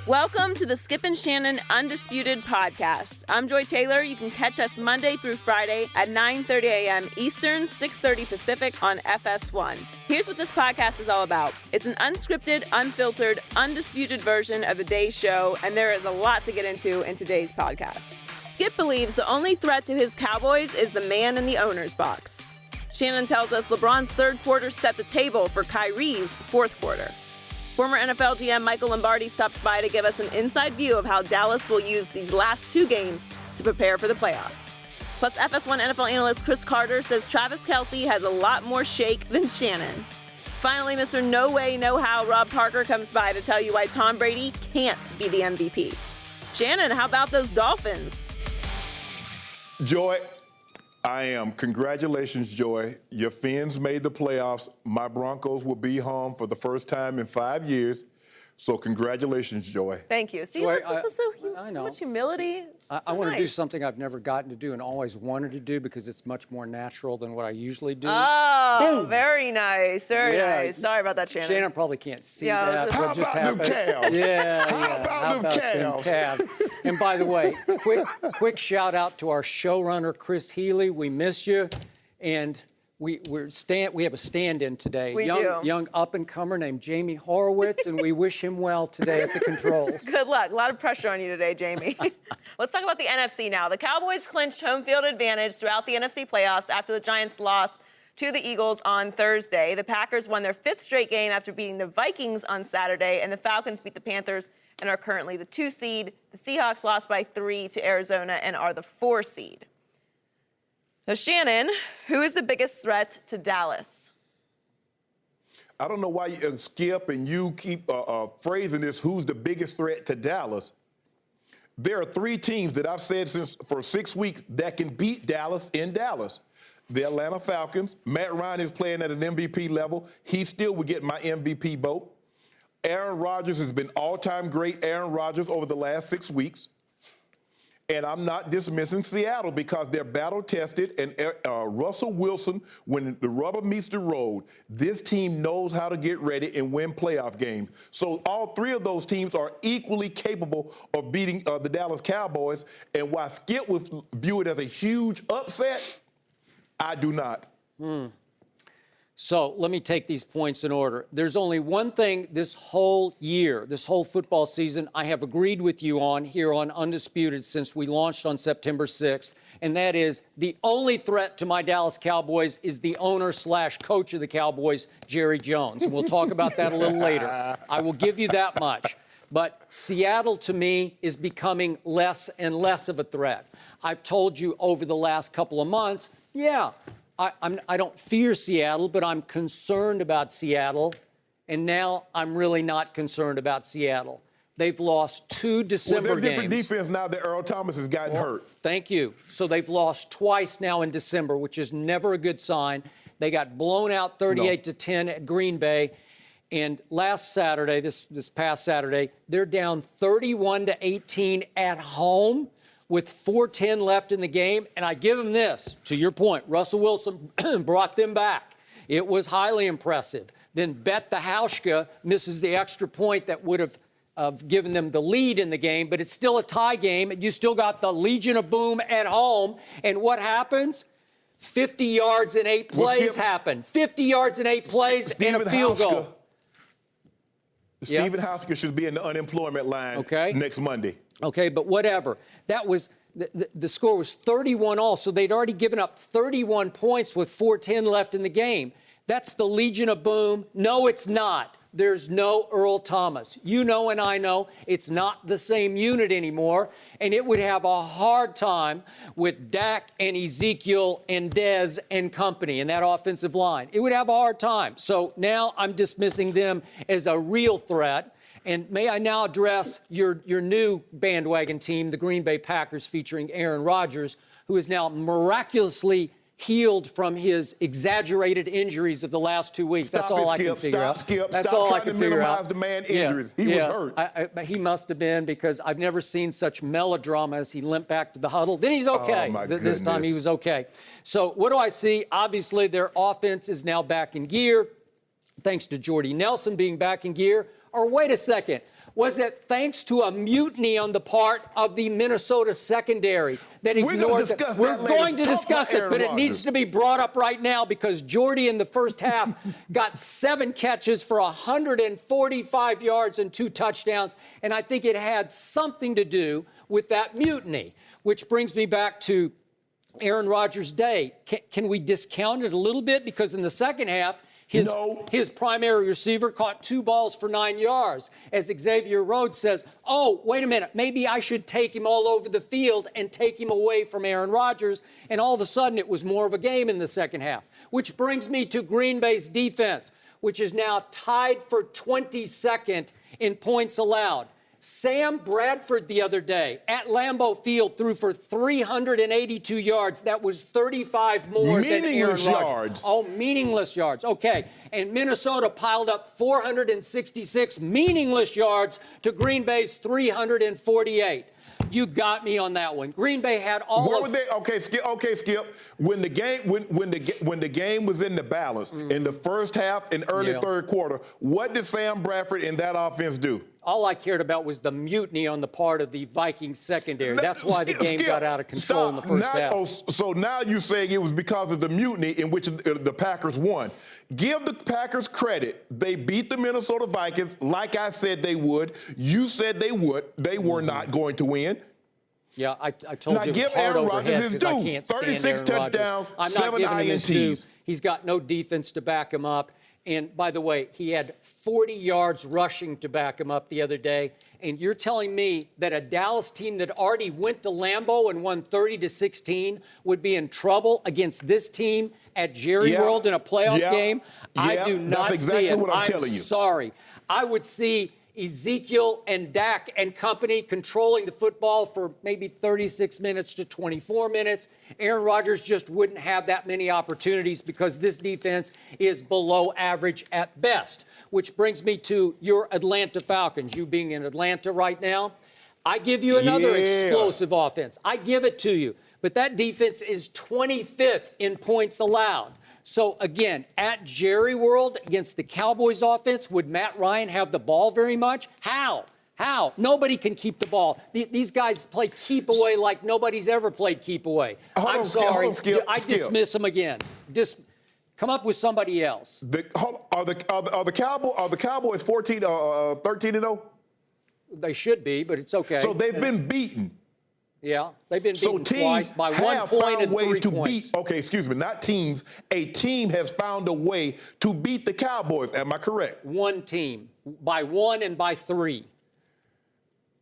Welcome to the Skip and Shannon Undisputed podcast. I'm Joy Taylor. You can catch us Monday through Friday at 9:30 a.m. Eastern, 6:30 Pacific on FS1. Here's what this podcast is all about. It's an unscripted, unfiltered, undisputed version of the day's show, and there is a lot to get into in today's podcast. Skip believes the only threat to his Cowboys is the man in the owner's box. Shannon tells us LeBron's third quarter set the table for Kyrie's fourth quarter. Former NFL GM Michael Lombardi stops by to give us an inside view of how Dallas will use these last two games to prepare for the playoffs. Plus, FS1 NFL analyst Chris Carter says Travis Kelce has a lot more shake than Shannon. Finally, Mr. No Way, No How Rob Parker comes by to tell you why Tom Brady can't be the MVP. Shannon, how about those Dolphins? Joy, I am. Congratulations, Joy. Your Fins made the playoffs. My Broncos will be home for the first time in 5 years. So congratulations, Joy. Thank you. See, Joy, that's so much humility. I want to do something I've never gotten to do and always wanted to do because it's much more natural than what I usually do. Oh, Boom. Very nice. Very Yeah. nice. Sorry about that, Shannon. Shannon probably can't see Yeah, that. How What just about them happened? calves? Yeah, How yeah. about them calves? And by the way, quick shout out to our showrunner, Chris Healy. We miss you. And we have a stand-in today. We do. Young up-and-comer named Jamie Horowitz, and we wish him well today at the controls. Good luck. A lot of pressure on you today, Jamie. Let's talk about the NFC now. The Cowboys clinched home field advantage throughout the NFC playoffs after the Giants lost to the Eagles on Thursday. The Packers won their fifth straight game after beating the Vikings on Saturday, and the Falcons beat the Panthers and are currently the 2 seed. The Seahawks lost by 3 to Arizona and are the 4 seed. So, Shannon, who is the biggest threat to Dallas? I don't know why you, Skip and you keep phrasing this, who's the biggest threat to Dallas. There are 3 teams that I've said for 6 weeks that can beat Dallas in Dallas. The Atlanta Falcons. Matt Ryan is playing at an MVP level. He still would get my MVP vote. Aaron Rodgers has been all-time great Aaron Rodgers over the last 6 weeks. And I'm not dismissing Seattle because they're battle-tested. And Russell Wilson, when the rubber meets the road, this team knows how to get ready and win playoff games. So all 3 of those teams are equally capable of beating the Dallas Cowboys. And while Skip would view it as a huge upset, I do not. So let me take these points in order. There's only one thing this whole year, this whole football season, I have agreed with you on here on Undisputed since we launched on September 6th, and that is the only threat to my Dallas Cowboys is the owner/coach of the Cowboys, Jerry Jones. And we'll talk about that a little later. I will give you that much. But Seattle, to me, is becoming less and less of a threat. I've told you over the last couple of months, I don't fear Seattle, but I'm concerned about Seattle, and now I'm really not concerned about Seattle. They've lost 2 December games. Well, they're different games. defense now that Earl Thomas has gotten hurt. Thank you. So they've lost twice now in December, which is never a good sign. They got blown out 38-10 at Green Bay. And last Saturday, this past Saturday, they're down 31-18 at home with 4:10 left in the game. And I give them this, to your point, Russell Wilson brought them back. It was highly impressive. Then Bet the Hauschka misses the extra point that would have given them the lead in the game, but it's still a tie game, and you still got the Legion of Boom at home. And what happens? 50 yards in 8 plays happen. 50 yards in 8 plays and a field goal. Stephen Hauschka should be in the unemployment line next Monday. Okay, but whatever. That was the score was 31-all, so they'd already given up 31 points with 4:10 left in the game. That's the Legion of Boom. No, it's not. There's no Earl Thomas. You know and I know it's not the same unit anymore, and it would have a hard time with Dak and Ezekiel and Dez and company in that offensive line. It would have a hard time. So now I'm dismissing them as a real threat. And may I now address your new bandwagon team, the Green Bay Packers, featuring Aaron Rodgers, who is now miraculously healed from his exaggerated injuries of the last 2 weeks. That's all I can figure out. That's all I can figure out. The man injuries. He was hurt. He must have been, because I've never seen such melodrama as he limped back to the huddle. Then he's okay. This time he was okay. So what do I see? Obviously, their offense is now back in gear, thanks to Jordy Nelson being back in gear. Or wait a second. Was it thanks to a mutiny on the part of the Minnesota secondary that ignored it? We're going to discuss it, but it needs to be brought up right now because Jordy in the first half got 7 catches for 145 yards and 2 touchdowns, and I think it had something to do with that mutiny, which brings me back to Aaron Rodgers' day. Can we discount it a little bit? Because in the second half, his primary receiver caught 2 balls for 9 yards. As Xavier Rhodes says, oh, wait a minute, maybe I should take him all over the field and take him away from Aaron Rodgers. And all of a sudden, it was more of a game in the second half. Which brings me to Green Bay's defense, which is now tied for 22nd in points allowed. Sam Bradford the other day at Lambeau Field threw for 382 yards. That was 35 more than Aaron Rodgers. Oh, meaningless yards. Okay. And Minnesota piled up 466 meaningless yards to Green Bay's 348. You got me on that one. Green Bay had all Where of... were they? Okay, Skip. When the game was in the balance in the first half and early third quarter, what did Sam Bradford and that offense do? All I cared about was the mutiny on the part of the Vikings secondary. That's why the game got out of control in the first half. So now you're saying it was because of the mutiny in which the Packers won. Give the Packers credit. They beat the Minnesota Vikings like I said they would. You said they would. They were not going to win. Yeah, I told you it was hard overhead because I can't stand Aaron Rodgers. 36 touchdowns, I'm 7 not giving him his due. INTs. He's got no defense to back him up. And by the way, he had 40 yards rushing to back him up the other day. And you're telling me that a Dallas team that already went to Lambeau and won 30-16 would be in trouble against this team at Jerry World in a playoff game? I do not see it. I'm sorry. I would see Ezekiel and Dak and company controlling the football for maybe 36 minutes to 24 minutes. Aaron Rodgers just wouldn't have that many opportunities because this defense is below average at best, which brings me to your Atlanta Falcons. You being in Atlanta right now, I give you another explosive offense. I give it to you. But that defense is 25th in points allowed. So, again, at Jerry World against the Cowboys offense, would Matt Ryan have the ball very much? How? Nobody can keep the ball. These guys play keep away like nobody's ever played keep away. I'm sorry. I dismiss them again. Come up with somebody else. Are the Cowboys 13-0? They should be, but it's okay. So they've been beaten. Yeah, they've been beaten twice by 1 point and 3 points. Okay, excuse me, not teams. A team has found a way to beat the Cowboys. Am I correct? One team, by 1 and by 3.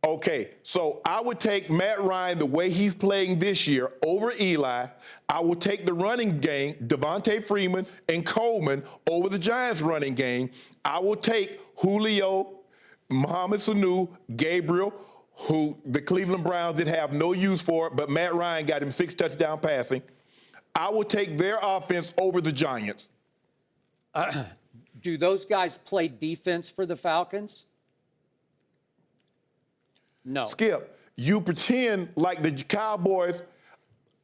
Okay, so I would take Matt Ryan the way he's playing this year over Eli. I will take the running game, Devontae Freeman and Coleman, over the Giants' running game. I will take Julio, Mohamed Sanu, Gabriel, who the Cleveland Browns did have no use for, but Matt Ryan got him 6 touchdown passing. I will take their offense over the Giants. Do those guys play defense for the Falcons? No. Skip, you pretend like the Cowboys,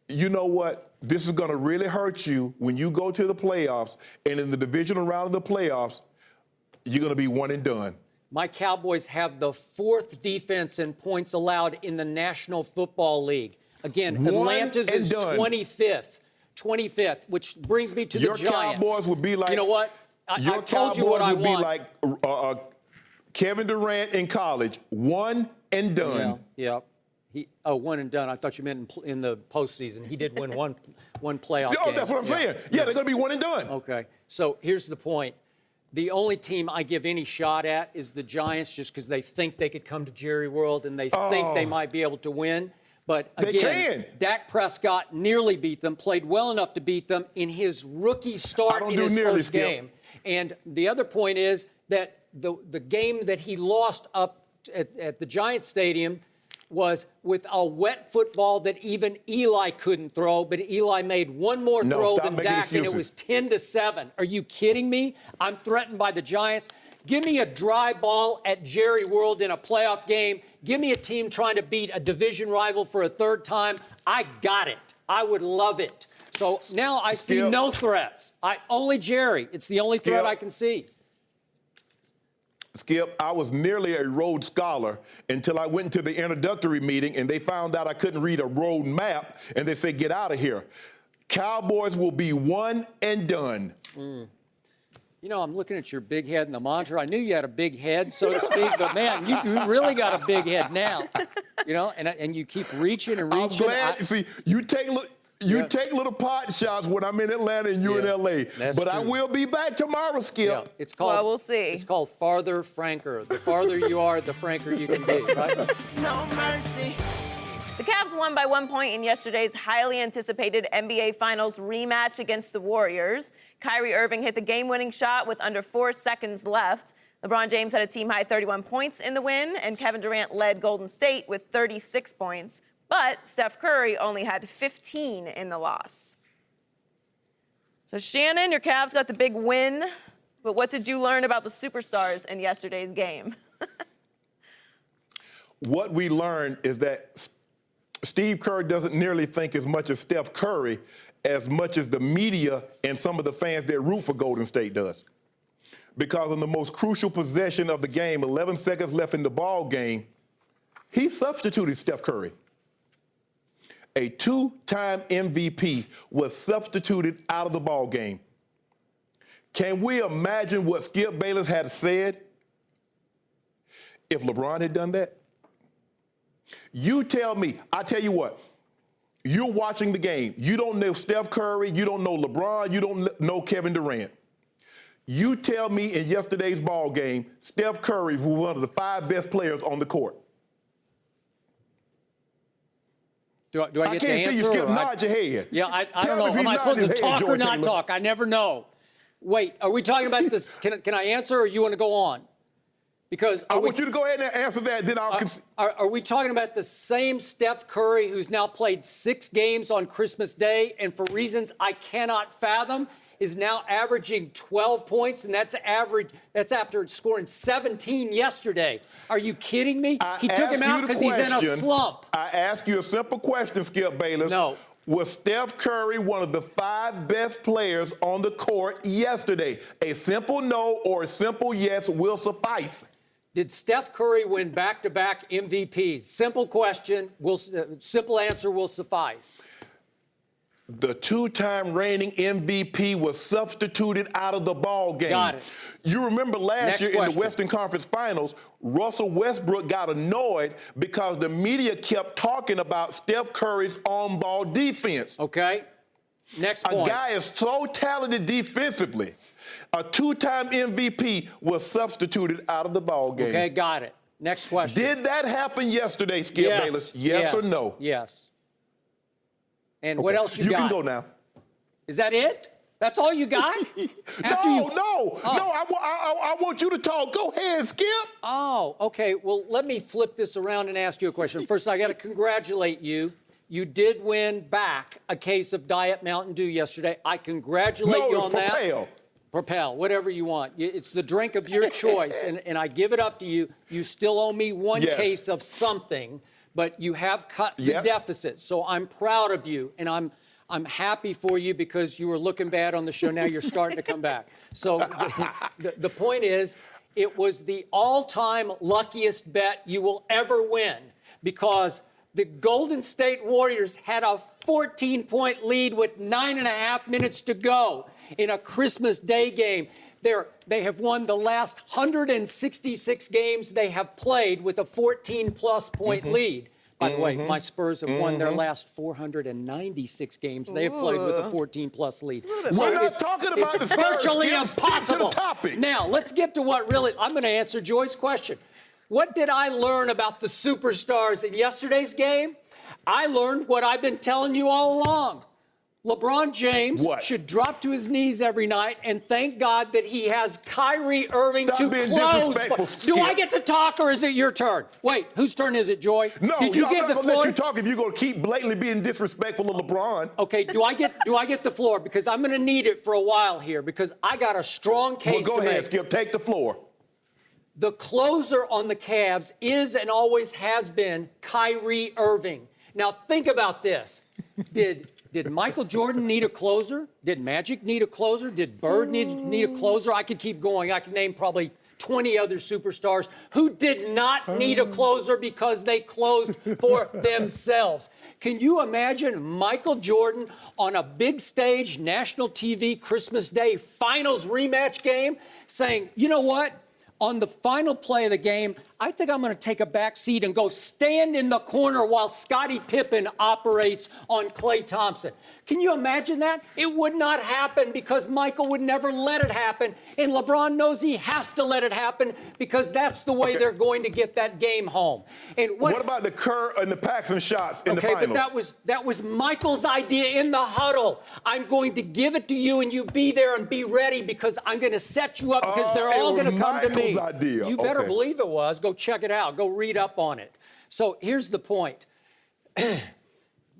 you know what? This is going to really hurt you when you go to the playoffs, and in the divisional round of the playoffs, you're going to be one and done. My Cowboys have the 4th defense in points allowed in the National Football League. Again, Atlanta's is 25th, which brings me to the Giants. Your Cowboys would be like, you know what? I told you what I want. Be like Kevin Durant in college, one and done. Yeah. One and done. I thought you meant in the postseason. He did win one playoff game. That's what I'm saying. Yeah, they're going to be one and done. Okay. So here's the point. The only team I give any shot at is the Giants, just because they think they could come to Jerry World and they think they might be able to win. But again, Dak Prescott nearly beat them, played well enough to beat them in his rookie start in his first game. And the other point is that the game that he lost up at the Giants Stadium was with a wet football that even Eli couldn't throw, but Eli made one more throw than Dak, and it was 10-7. Are you kidding me? I'm threatened by the Giants. Give me a dry ball at Jerry World in a playoff game. Give me a team trying to beat a division rival for a 3rd time. I got it. I would love it. So now I see no threats. Only Jerry. It's the only threat I can see. Skip, I was nearly a Rhodes Scholar until I went to the introductory meeting and they found out I couldn't read a road map and they said, get out of here. Cowboys will be one and done. You know, I'm looking at your big head in the monitor. I knew you had a big head, so to speak, but man, you really got a big head now. You know, and you keep reaching and reaching. I'm glad. See, you take little pot shots when I'm in Atlanta and you're in LA. But true. I will be back tomorrow, Skip. Yeah, it's called. Well, we'll see. It's called farther, franker. The farther you are, the franker you can be, right? No mercy. The Cavs won by 1 point in yesterday's highly anticipated NBA Finals rematch against the Warriors. Kyrie Irving hit the game-winning shot with under 4 seconds left. LeBron James had a team-high 31 points in the win, and Kevin Durant led Golden State with 36 points. But Steph Curry only had 15 in the loss. So, Shannon, your Cavs got the big win, but what did you learn about the superstars in yesterday's game? What we learned is that Steve Kerr doesn't nearly think as much as Steph Curry as much as the media and some of the fans that root for Golden State does. Because in the most crucial possession of the game, 11 seconds left in the ball game, he substituted Steph Curry. A two-time MVP was substituted out of the ball game. Can we imagine what Skip Bayless had said if LeBron had done that? You tell me, I tell you what, you're watching the game. You don't know Steph Curry, you don't know LeBron, you don't know Kevin Durant. You tell me in yesterday's ball game, Steph Curry, who was one of the 5 best players on the court. Do I get to answer? I can't see you, Skip. Nod your head. Yeah, I don't know. Am I supposed to talk or not talk? I never know. Wait, are we talking about this? Can I answer or you want to go on? Because I want you to go ahead and answer that, then I'll... Are we talking about the same Steph Curry who's now played 6 games on Christmas Day and for reasons I cannot fathom is now averaging 12 points, and that's after scoring 17 yesterday. Are you kidding me? He took him out because he's in a slump. I ask you a simple question, Skip Bayless. No. Was Steph Curry one of the 5 best players on the court yesterday? A simple no or a simple yes will suffice. Did Steph Curry win back-to-back MVPs? Simple question. Simple answer will suffice. The 2-time reigning MVP was substituted out of the ball game. Got it. You remember last year question. in the Western Conference Finals, Russell Westbrook got annoyed because the media kept talking about Steph Curry's on-ball defense. Okay. Next point. A guy is so talented defensively. A 2-time MVP was substituted out of the ball game. Okay, got it. Next question. Did that happen yesterday, Skip Bayless? Yes or no? Yes. And what else you got? You can go now. Is that it? That's all you got? No, I want you to talk. Go ahead, Skip. Oh, okay. Well, let me flip this around and ask you a question. First, I got to congratulate you. You did win back a case of Diet Mountain Dew yesterday. I congratulate you on that. Propel. Propel, whatever you want. It's the drink of your choice, and I give it up to you. You still owe me one case of something, but you have cut the deficit. So I'm proud of you, and I'm happy for you because you were looking bad on the show. Now you're starting to come back. So the point is, it was the all-time luckiest bet you will ever win because the Golden State Warriors had a 14-point lead with 9.5 minutes to go in a Christmas Day game. They have won the last 166 games they have played with a 14-plus point lead. By the way, my Spurs have won their last 496 games. They have played with a 14-plus lead. We're not talking about the Spurs. It's virtually impossible. Topic. Now, let's get to what really... I'm going to answer Joy's question. What did I learn about the superstars in yesterday's game? I learned what I've been telling you all along. LeBron James should drop to his knees every night and thank God that he has Kyrie Irving to close. Do I get to talk or is it your turn? Wait, whose turn is it, Joy? No, did you give the floor? I'm not going to let you talk if you're going to keep blatantly being disrespectful of LeBron. Okay, do I get the floor? Because I'm going to need it for a while here because I got a strong case to make. Go ahead, Skip. Take the floor. The closer on the Cavs is and always has been Kyrie Irving. Now think about this. Did Michael Jordan need a closer? Did Magic need a closer? Did Bird need a closer? I could keep going. I could name probably 20 other superstars who did not need a closer because they closed for themselves. Can you imagine Michael Jordan on a big stage, national TV, Christmas Day finals rematch game saying, you know what? On the final play of the game, I think I'm going to take a back seat and go stand in the corner while Scottie Pippen operates on Klay Thompson. Can you imagine that? It would not happen because Michael would never let it happen. And LeBron knows he has to let it happen because that's the way they're going to get that game home. And what about the Kerr and the Paxson shots in the finals? Okay, but that was Michael's idea in the huddle. I'm going to give it to you and you be there and be ready because I'm going to set you up because they're all going to come to me. Idea. You better believe it was. Go check it out. Go read up on it. So here's the point.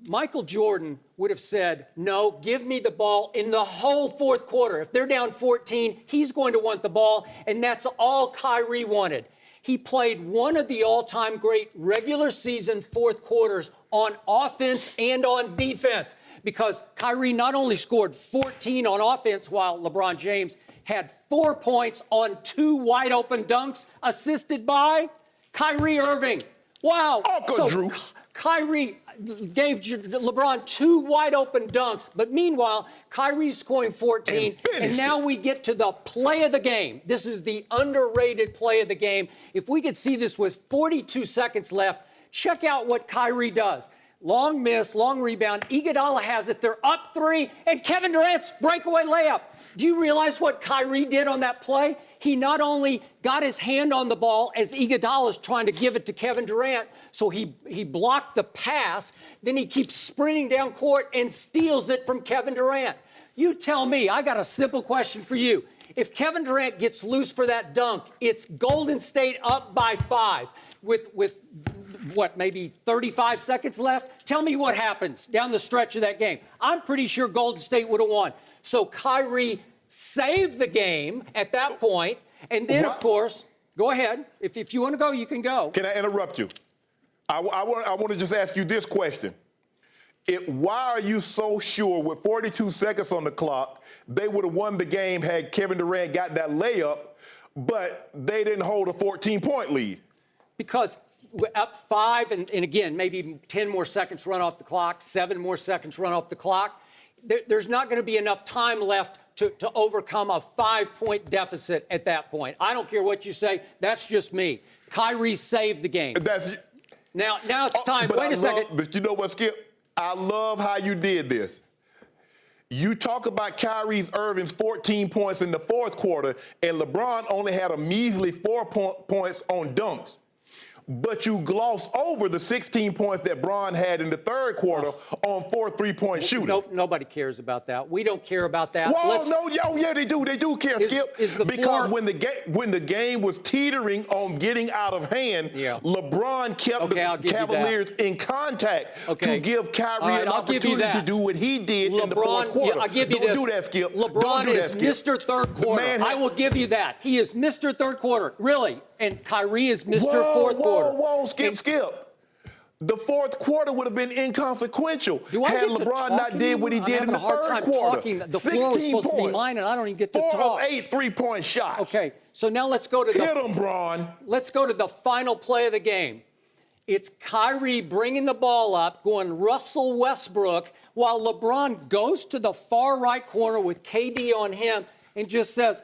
Michael Jordan would have said, no, give me the ball in the whole fourth quarter. If they're down 14, he's going to want the ball, and that's all Kyrie wanted. He played one of the all-time great regular season fourth quarters on offense and on defense because Kyrie not only scored 14 on offense while LeBron James had 4 points on 2 wide-open dunks assisted by Kyrie Irving. Wow. Uncle Drew. Kyrie gave LeBron 2 wide-open dunks, but meanwhile, Kyrie's scoring 14, and now we get to the play of the game. This is the underrated play of the game. If we could see this with 42 seconds left, check out what Kyrie does. Long miss, long rebound. Iguodala has it. They're up 3, and Kevin Durant's breakaway layup. Do you realize what Kyrie did on that play? He not only got his hand on the ball as Iguodala's trying to give it to Kevin Durant, so he blocked the pass, then he keeps sprinting down court and steals it from Kevin Durant. You tell me, I got a simple question for you. If Kevin Durant gets loose for that dunk, it's Golden State up by 5 with what, maybe 35 seconds left? Tell me what happens down the stretch of that game. I'm pretty sure Golden State would have won. So Kyrie saved the game at that point, and then, of course, go ahead. If you want to go, you can go. Can I interrupt you? I want to just ask you this question. Why are you so sure with 42 seconds on the clock, they would have won the game had Kevin Durant got that layup, but they didn't hold a 14-point lead? Because we're up 5, and again, maybe 10 more seconds run off the clock, 7 more seconds run off the clock. There's not going to be enough time left to overcome a 5-point deficit at that point. I don't care what you say. That's just me. Kyrie saved the game. Now it's time. Wait a second. But you know what, Skip? I love how you did this. You talk about Kyrie Irving's 14 points in the fourth quarter, and LeBron only had a measly 4 points on dunks. But you gloss over the 16 points that Bron had in the third quarter on 4 3-point shooting. Nope, nobody cares about that. We don't care about that. Yeah, they do. They do care, Skip. Because when the game was teetering on getting out of hand, LeBron kept the Cavaliers in contact to give Kyrie an opportunity to do what he did in the fourth quarter. I'll give you this. Don't do that, Skip. LeBron is Mr. Third Quarter. I will give you that. He is Mr. Third Quarter, really. And Kyrie is Mr. Fourth Quarter. Skip. The fourth quarter would have been inconsequential had LeBron not did what he did in the third quarter. The floor was supposed to be mine, and I don't even get to talk. 4 of 8 3-point shots. Okay, so now let's go to Hit him, Bron. Let's go to the final play of the game. It's Kyrie bringing the ball up, going Russell Westbrook, while LeBron goes to the far right corner with KD on him and just says,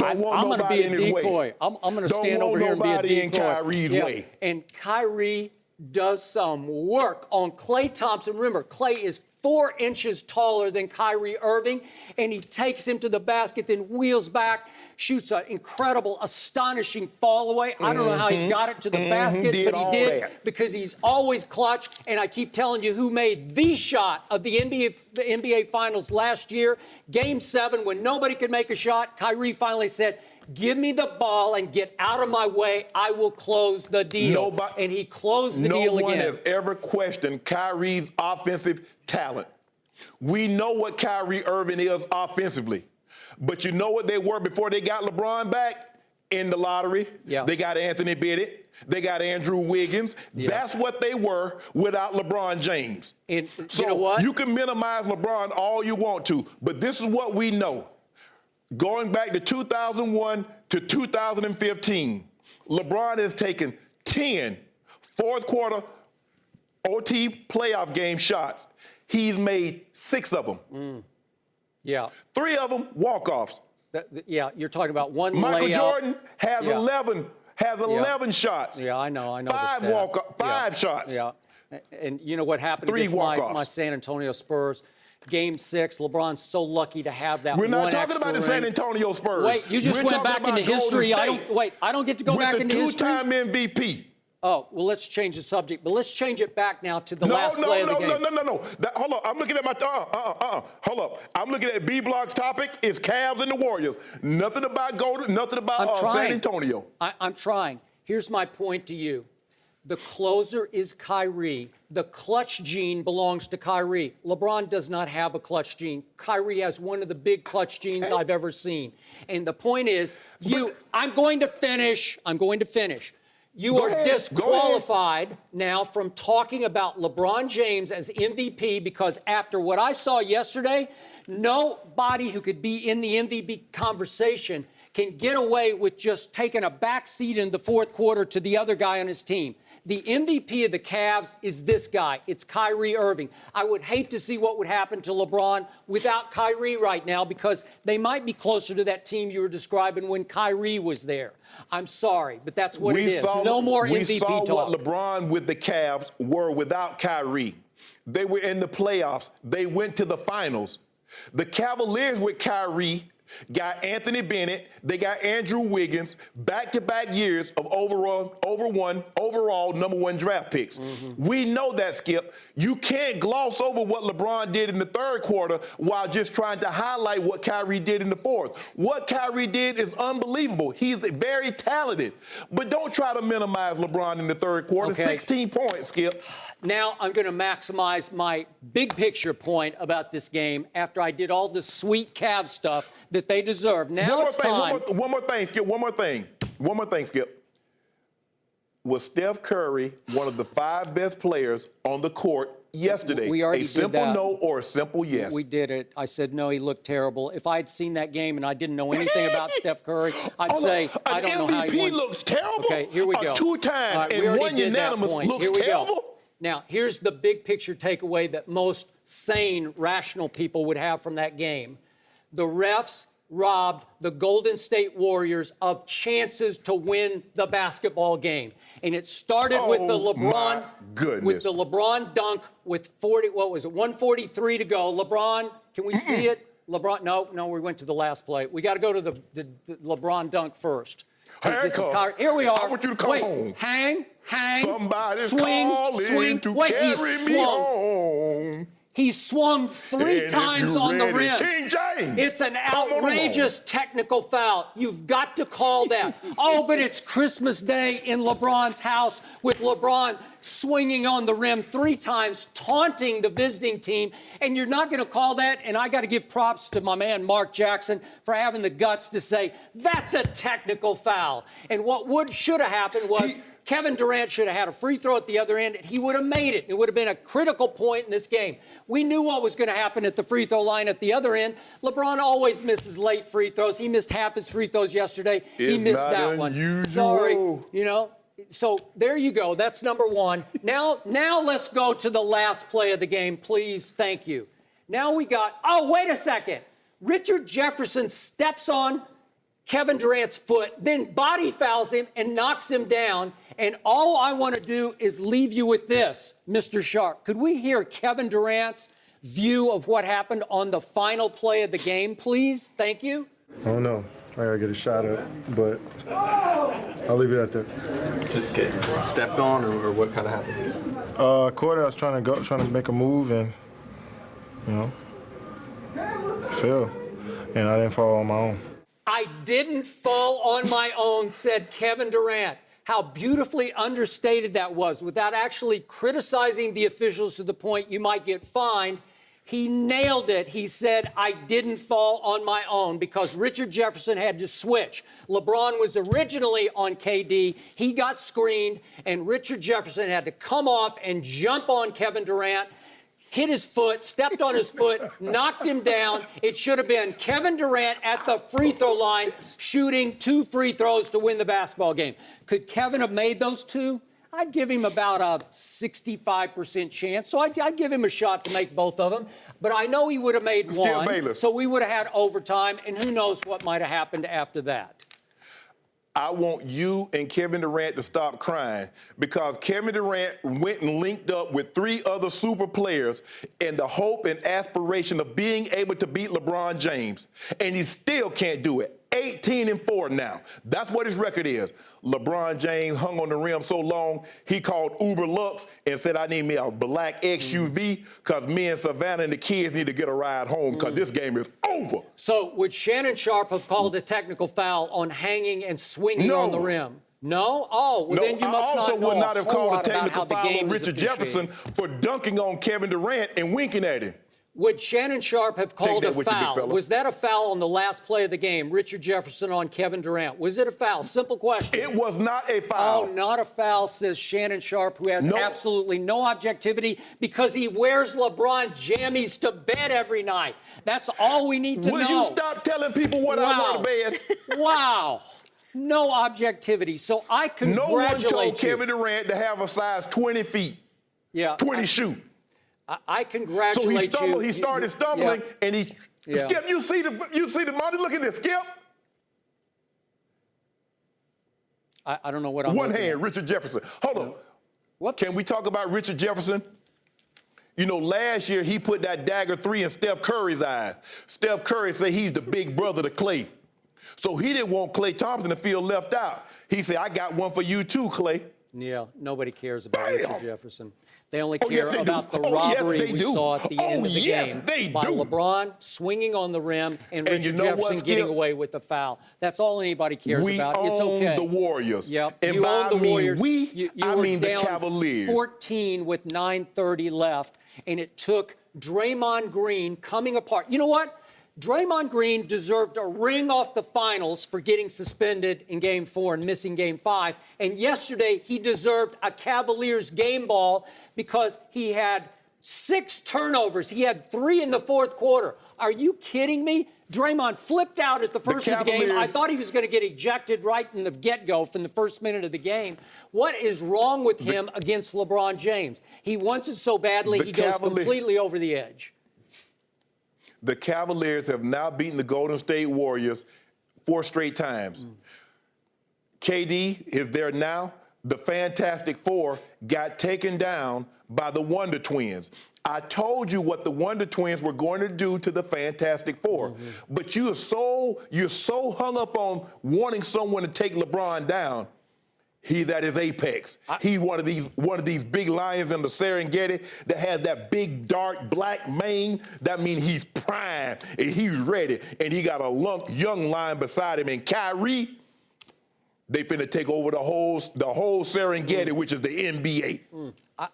I'm going to be a decoy. I'm going to stand over here and be a decoy. In Kyrie's way. And Kyrie does some work on Klay Thompson. Remember, Klay is 4 inches taller than Kyrie Irving, and he takes him to the basket, then wheels back, shoots an incredible, astonishing fall away. I don't know how he got it to the basket, but he did because he's always clutch. And I keep telling you who made the shot of the NBA Finals last year, Game 7, when nobody could make a shot. Kyrie finally said, give me the ball and get out of my way. I will close the deal. And he closed the deal again. No one has ever questioned Kyrie's offensive talent. We know what Kyrie Irving is offensively. But you know what they were before they got LeBron back? In the lottery. Yeah. They got Anthony Bennett. They got Andrew Wiggins. Yeah. That's what they were without LeBron James. And so you know what? You can minimize LeBron all you want to, but this is what we know. Going back to 2001, to 2015, LeBron has taken 10 fourth quarter OT playoff game shots. He's made 6 of them. Yeah. 3 of them walk-offs. Yeah, you're talking about one Michael layup. Jordan has 11 shots. Yeah, I know. 5 the stats. 5 shots. Yeah. And you know what happened 3 against walk-offs. my San Antonio Spurs? Game 6, LeBron's so lucky to have that We're one not talking extra about the ring. San Antonio Spurs. Wait, you just We're went back talking into about Golden history. State I don't get to go back into history. With the 2-time MVP. Oh, well, let's change the subject. But let's change it back now to the last play of the game. No. Hold up. I'm looking at my hold up. I'm looking at B Block's topics. It's Cavs and the Warriors. Nothing about Golden. Nothing about San Antonio. I'm trying. Here's my point to you. The closer is Kyrie. The clutch gene belongs to Kyrie. LeBron does not have a clutch gene. Kyrie has one of the big clutch genes I've ever seen. And the point is, I'm going to finish. You are disqualified now from talking about LeBron James as MVP because after what I saw yesterday, nobody who could be in the MVP conversation can get away with just taking a back seat in the fourth quarter to the other guy on his team. The MVP of the Cavs is this guy. It's Kyrie Irving. I would hate to see what would happen to LeBron without Kyrie right now because they might be closer to that team you were describing when Kyrie was there. I'm sorry, but that's what it is. No more MVP talk. We saw what LeBron with the Cavs were without Kyrie. They were in the playoffs. They went to the finals. The Cavaliers with Kyrie got Anthony Bennett. They got Andrew Wiggins, back-to-back years of overall number 1 draft picks. Mm-hmm. We know that, Skip. You can't gloss over what LeBron did in the third quarter while just trying to highlight what Kyrie did in the fourth. What Kyrie did is unbelievable. He's very talented. But don't try to minimize LeBron in the third quarter. Okay. 16 points, Skip. Now I'm going to maximize my big picture point about this game after I did all the sweet Cavs stuff that they deserve. Now it's time. One more thing, Skip. Was Steph Curry one of the 5 best players on the court yesterday? We already did that. A simple no or a simple yes? We did it. I said no, he looked terrible. If I had seen that game and I didn't know anything about Steph Curry, I'd say I don't know how he won. An MVP looks terrible. Okay, here we go. A 2-time and 1 unanimous looks terrible. Now, here's the big picture takeaway that most sane, rational people would have from that game. The refs robbed the Golden State Warriors of chances to win the basketball game. And it started with the LeBron dunk with 143 to go. LeBron, can we see it? LeBron, no, we went to the last play. We got to go to the LeBron dunk first. Here we are. I want you to come home. Hang. Somebody's swing. To carry me home. He swung 3 times on the rim. King James. It's an outrageous technical foul. You've got to call that. Oh, but it's Christmas Day in LeBron's house with LeBron swinging on the rim 3 times, taunting the visiting team, and you're not going to call that? And I got to give props to my man Mark Jackson for having the guts to say, that's a technical foul. And what should have happened was Kevin Durant should have had a free throw at the other end, and he would have made it. It would have been a critical point in this game. We knew what was going to happen at the free throw line at the other end. LeBron always misses late free throws. He missed half his free throws yesterday. He missed that one. Sorry, So there you go. That's number 1. Now let's go to the last play of the game, please. Thank you. Now we got, wait a second. Richard Jefferson steps on Kevin Durant's foot, then body fouls him and knocks him down. And all I want to do is leave you with this, Mr. Sharpe. Could we hear Kevin Durant's view of what happened on the final play of the game, please? Thank you. I don't know. I gotta get a shot at it, but I'll leave it at that. Just get stepped on, or what kind of happened? Quarter, I was trying to make a move, and fell, and I didn't fall on my own. I didn't fall on my own, said Kevin Durant. How beautifully understated that was. Without actually criticizing the officials to the point you might get fined, he nailed it. He said, I didn't fall on my own because Richard Jefferson had to switch. LeBron was originally on KD. He got screened, and Richard Jefferson had to come off and jump on Kevin Durant. hit his foot, stepped on his foot, knocked him down. It should have been Kevin Durant at the free throw line shooting 2 free throws to win the basketball game. Could Kevin have made those 2? I'd give him about a 65% chance. So I'd give him a shot to make both of them. But I know he would have made one. Bayless. So we would have had overtime, and who knows what might have happened after that. I want you and Kevin Durant to stop crying because Kevin Durant went and linked up with 3 other super players in the hope and aspiration of being able to beat LeBron James, and he still can't do it. 18-4 now. That's what his record is. LeBron James hung on the rim so long, he called Uber Lux and said, I need me a black XUV because me and Savannah and the kids need to get a ride home because this game is over. So would Shannon Sharpe have called a technical foul on hanging and swinging on the rim? No? Oh, well, No, then you must I also not know would not have called a technical foul on Richard officiated. Jefferson for dunking on Kevin Durant and winking at him. Would Shannon Sharpe have called a that with you, big foul? fella. Was that a foul on the last play of the game, Richard Jefferson on Kevin Durant? Was it a foul? Simple question. It was not a foul. Oh, not a foul, says Shannon Sharpe, who has No. absolutely no objectivity because he wears LeBron jammies to bed every night. That's all we need to Will know. you stop telling people what I wear to bed? Wow. No objectivity. So I No one congratulate told you. Kevin Durant to have a size 20 feet, Yeah. 20 shoe. I So congratulate you. he started stumbling, Yeah. and he Yeah. Skip. You see the money? Look at this, Skip. I don't know what I'm One looking hand, at. Richard Jefferson. Hold on. Whoops. Can we talk about Richard Jefferson? You know, last year he put that dagger 3 in Steph Curry's eyes. Steph Curry said he's the big brother to Klay. So he didn't want Klay Thompson to feel left out. He said, I got one for you too, Klay. Yeah, nobody cares about Damn. Richard Jefferson. They only Oh, yes, care they do. about the Oh, yes, robbery they we do. saw at the end of the yes, game they by do. LeBron swinging on the rim and And Richard you know what, Jefferson Skip? getting away with the foul. That's all anybody cares We about. It's own okay. the Warriors. Yep. And you by own the I mean Warriors. we, you I were mean the down Cavaliers. 14 with 9:30 left, and it took Draymond Green coming apart. You know what? Draymond Green deserved a ring off the finals for getting suspended in Game 4 and missing Game 5. And yesterday, he deserved a Cavaliers game ball because he had 6 turnovers. He had 3 in the fourth quarter. Are you kidding me? Draymond flipped out at the first of the game. I Cavaliers- thought he was going to get ejected right in the get-go from the first minute of the game. What is wrong with him against LeBron James? He wants it so badly, The he goes Cavaliers- completely over the edge. The Cavaliers have now beaten the Golden State Warriors 4 straight times. KD is there now. The Fantastic Four got taken down by the Wonder Twins. I told you what the Wonder Twins were going to do to the Fantastic Four, but you're so hung up on wanting someone to take LeBron down. He's at his apex. He's one of these big lions in the Serengeti that has that big, dark, black mane. That means he's prime and he's ready. And he got a young lion beside him. And Kyrie, they finna take over the whole Serengeti, which is the NBA.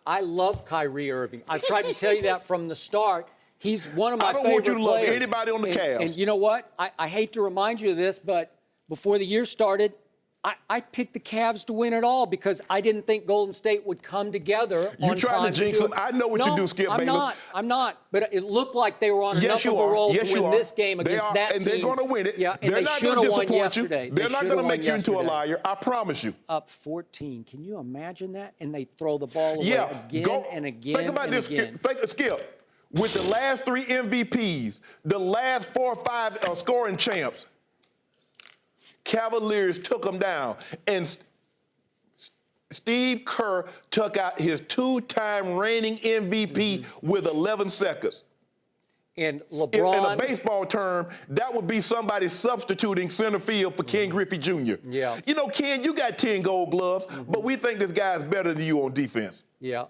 I love Kyrie Irving. I've tried to tell you that from the start. He's one of my favorite I don't want you to love players. anybody on the Cavs. And you know what? I hate to remind you of this, but before the year started, I picked the Cavs to win it all because I didn't think Golden State would come together You on trying time to jinx do them? it. I know what you do, Skip Bayless. I'm not. But it looked like they were on Yes, enough you of a are. roll Yes, to you win are. this game They against are, that and team. they're going to win it. Yeah, and They're they not should gonna have won disappoint yesterday. you. They're They not should going to have make won you into a yesterday. liar. I promise you. Up 14. Can you imagine that? And they throw the ball away Yeah, again and again Think about and this, again. Skip. With the last 3 MVPs, the last 4 or 5 scoring champs, Cavaliers took them down. And Steve Kerr took out his 2-time reigning MVP with 11 seconds. And In LeBron. a baseball term, that would be somebody substituting center field for Ken Griffey Jr. Yeah. You know, Ken, you got 10 gold gloves, but we think this guy's better than you on defense. Yeah.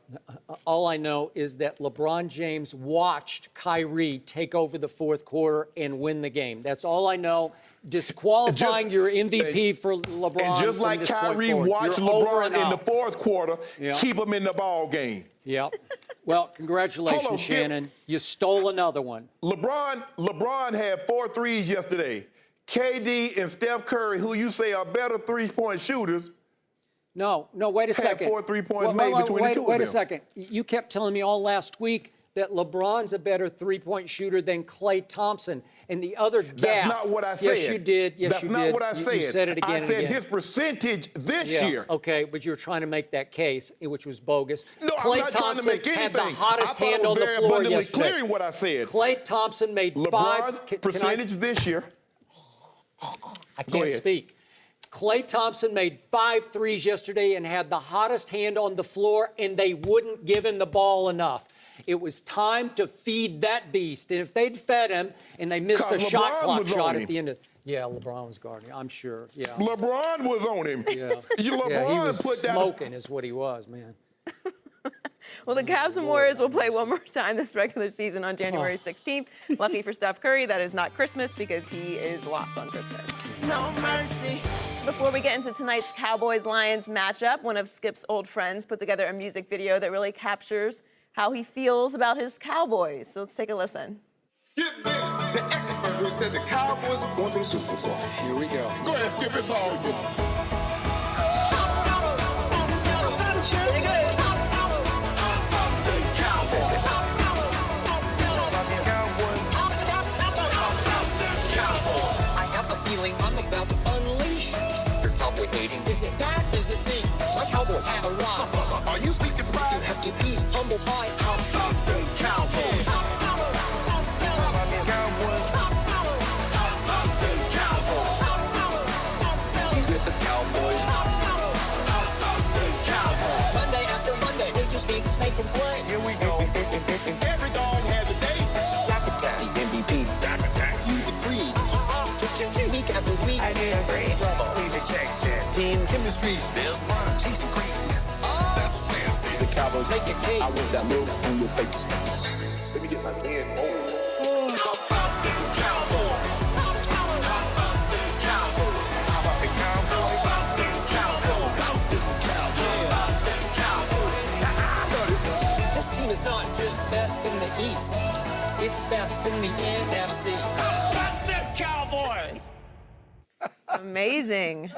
All I know is that LeBron James watched Kyrie take over the fourth quarter and win the game. That's all I know. Disqualifying your MVP for LeBron. And just from like this point Kyrie forward. watched You're over LeBron and in the out. fourth quarter, Yeah. keep him in the ball game. Yeah. Well, congratulations, Hold on, Skip. Shannon. You stole another one. LeBron had 4 threes yesterday. KD and Steph Curry, who you say are better 3-point shooters, No, wait a had second. 4 3-point made between the two of Wait a them. second. You kept telling me all last week that LeBron's a better three-point shooter than Klay Thompson. And the other gaffe. That's not what I said. Yes, you did. Yes, That's you not did. what I said. You said it again I and said again. his percentage this year. Okay, but you were trying to make that case, which was bogus. No, Klay I'm not Thompson trying to make anything. had the hottest hand on the floor abundantly yesterday. clear in what I said. Klay Thompson made LeBron's percentage this year. I can't speak. Klay Thompson made 5 threes yesterday and had the hottest hand on the floor, and they wouldn't give him the ball enough. It was time to feed that beast. And if they'd fed him and they missed a shot clock shot at the end of LeBron was guarding, I'm sure. Yeah. LeBron was on him. Yeah. LeBron he was put that smoking is what he was, man. Well, the Cavs and Warriors will play one more time this regular season on January 16th. Lucky for Steph Curry, that is not Christmas because he is lost on Christmas. No mercy. Before we get into tonight's Cowboys-Lions matchup, one of Skip's old friends put together a music video that really captures how he feels about his Cowboys. So let's take a listen. Skip Bayless, the expert who said the Cowboys are going to the Super Bowl. Here we go. Go ahead, Skip, it's all you. I have a feeling I'm about to unleash your cowboy hating. Is it that? Is it Z? My Cowboys have arrived. Are you speaking pride? You have to be humble pie. How about them Cowboys? How about them Cowboys? How about them Cowboys? You get the Cowboys. How about them Cowboys? Monday after Monday, we just keep making plays. Here we go. Every dog has a day. Rap attack, the MVP. Rap attack. You the creed. Week after week. I need a break. Bravo. Need to check that. Team chemistry. There's one chasing greatness. That's fancy. The Cowboys make a case. I want that look on your face. Let me get my hand over. How about them Cowboys? How about them Cowboys? How about the Cowboys? How about them Cowboys? How about them Cowboys? This team is not just best in the East. It's best in the NFC. How about them Cowboys? Amazing.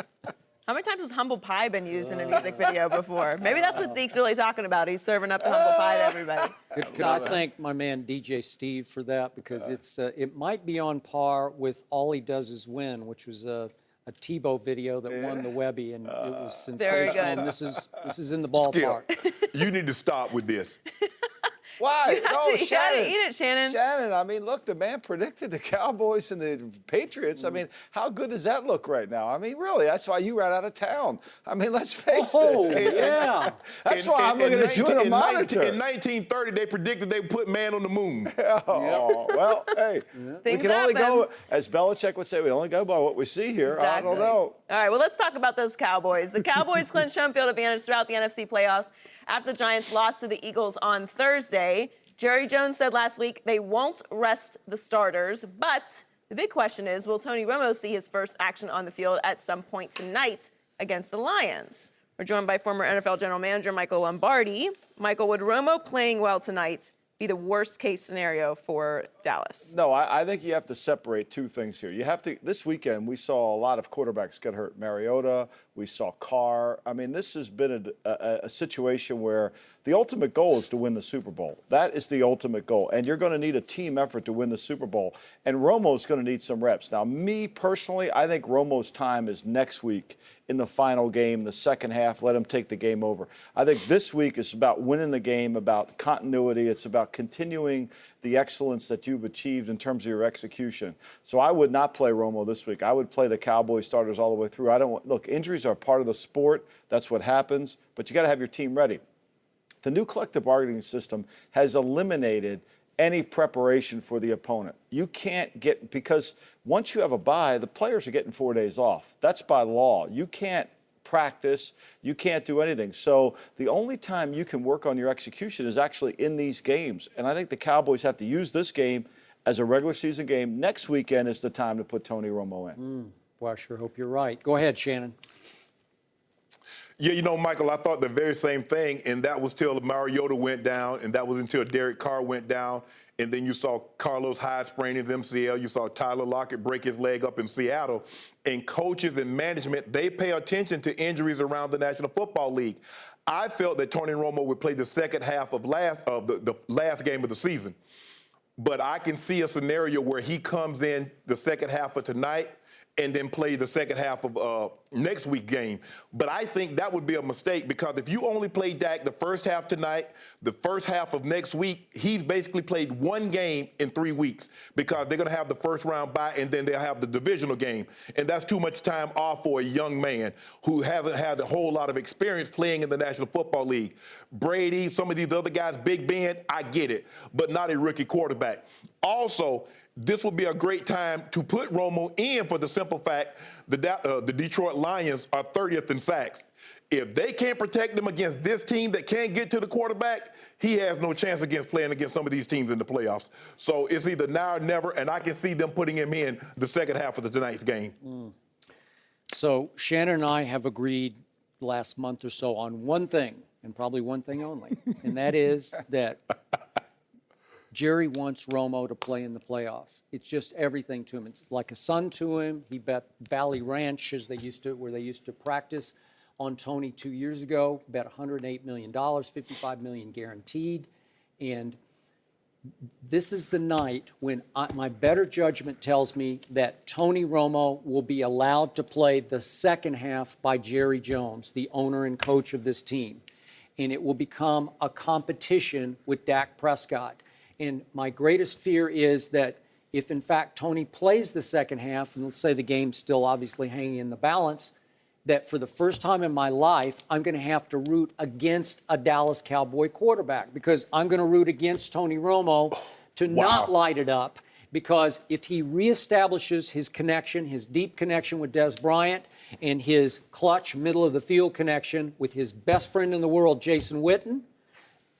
How many times has humble pie been used in a music video before? Maybe that's what Zeke's really talking about. He's serving up the humble pie to everybody. Could I thank my man DJ Steve for that, because it might be on par with All He Does Is Win, which was a Tebow video that won the Webby, and it was Very sensational. good. And this is in the ballpark. Skip, you need to stop with this. Why? You gotta eat it, Shannon. Shannon, I mean, look, the man predicted the Cowboys and the Patriots. I mean, how good does that look right now? I mean, really, that's why you ran out of town. I mean, let's face it. Yeah. That's why I'm looking at you in a monitor. In 1930, they predicted they put man on the moon. Oh, well, hey, we Things can only happen. go, as Belichick would say, we only go by what we see here. I Exactly. don't know. All right, well, let's talk about those Cowboys. The Cowboys clinched home field advantage throughout the NFC playoffs after the Giants lost to the Eagles on Thursday. Jerry Jones said last week they won't rest the starters, but the big question is, will Tony Romo see his first action on the field at some point tonight against the Lions? We're joined by former NFL general manager Michael Lombardi. Michael, would Romo playing well tonight be the worst case scenario for Dallas? No, I think you have to separate two things here. You have to. This weekend, we saw a lot of quarterbacks get hurt. Mariota, we saw Carr. I mean, this has been a situation where the ultimate goal is to win the Super Bowl. That is the ultimate goal, and you're going to need a team effort to win the Super Bowl. And Romo's going to need some reps. Now, me personally, I think Romo's time is next week in the final game, the second half. Let him take the game over. I think this week is about winning the game, about continuity. It's about continuing the excellence that you've achieved in terms of your execution. So I would not play Romo this week. I would play the Cowboys starters all the way through. Look, injuries are part of the sport. That's what happens. But you got to have your team ready. The new collective bargaining system has eliminated any preparation for the opponent. You can't get, because once you have a bye, the players are getting 4 days off. That's by law. You can't practice. You can't do anything. So the only time you can work on your execution is actually in these games. And I think the Cowboys have to use this game as a regular season game. Next weekend is the time to put Tony Romo in. Well, I sure hope you're right. Go ahead, Shannon. Yeah, you know, Michael, I thought the very same thing, and that was till Mariota went down, and that was until Derek Carr went down, and then you saw Carlos Hyde sprain his MCL. You saw Tyler Lockett break his leg up in Seattle. And coaches and management, they pay attention to injuries around the National Football League. I felt that Tony Romo would play the second half of the last game of the season. But I can see a scenario where he comes in the second half of tonight and then play the second half of next week's game. But I think that would be a mistake, because if you only play Dak the first half tonight, the first half of next week, he's basically played one game in 3 weeks, because they're going to have the first round bye and then they'll have the divisional game. And that's too much time off for a young man who hasn't had a whole lot of experience playing in the National Football League. Brady, some of these other guys, Big Ben, I get it, but not a rookie quarterback. Also, this would be a great time to put Romo in, for the simple fact the Detroit Lions are 30th in sacks. If they can't protect him against this team that can't get to the quarterback, he has no chance against playing against some of these teams in the playoffs. So it's either now or never, and I can see them putting him in the second half of tonight's game. So Shannon and I have agreed last month or so on one thing, and probably one thing only, and that is that Jerry wants Romo to play in the playoffs. It's just everything to him. It's like a son to him. He bet Valley Ranch, where they used to practice, on Tony 2 years ago. Bet $108 million, $55 million guaranteed. And this is the night when my better judgment tells me that Tony Romo will be allowed to play the second half by Jerry Jones, the owner and coach of this team. And it will become a competition with Dak Prescott. And my greatest fear is that if, in fact, Tony plays the second half, and let's say the game's still obviously hanging in the balance, that for the first time in my life, I'm going to have to root against a Dallas Cowboy quarterback, because I'm going to root against Tony Romo to not light it up, because if he reestablishes his connection, his deep connection with Des Bryant, and his clutch middle-of-the-field connection with his best friend in the world, Jason Witten,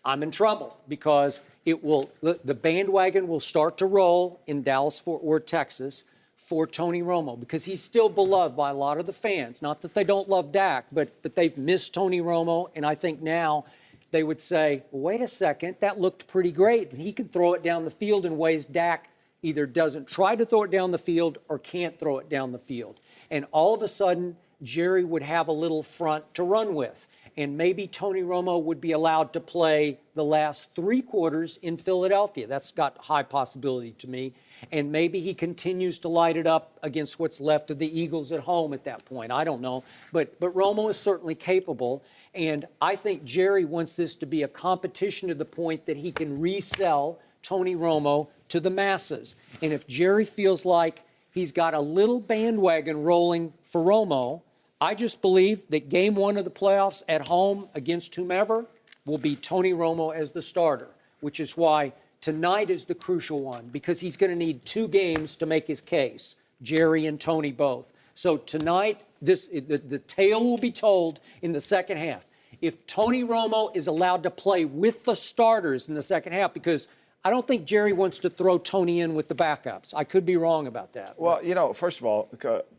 I'm in trouble, because the bandwagon will start to roll in Dallas-Fort Worth, Texas, for Tony Romo, because he's still beloved by a lot of the fans. Not that they don't love Dak, but they've missed Tony Romo, and I think now they would say, well, wait a second, that looked pretty great, and he can throw it down the field in ways Dak either doesn't try to throw it down the field or can't throw it down the field. And all of a sudden, Jerry would have a little front to run with. And maybe Tony Romo would be allowed to play the last 3 quarters in Philadelphia. That's got high possibility to me. And maybe he continues to light it up against what's left of the Eagles at home at that point. I don't know. But Romo is certainly capable. And I think Jerry wants this to be a competition to the point that he can resell Tony Romo to the masses. And if Jerry feels like he's got a little bandwagon rolling for Romo, I just believe that game 1 of the playoffs at home against whomever will be Tony Romo as the starter, which is why tonight is the crucial one, because he's going to need 2 games to make his case, Jerry and Tony both. So tonight, the tale will be told in the second half. If Tony Romo is allowed to play with the starters in the second half, because I don't think Jerry wants to throw Tony in with the backups. I could be wrong about that. Well, first of all,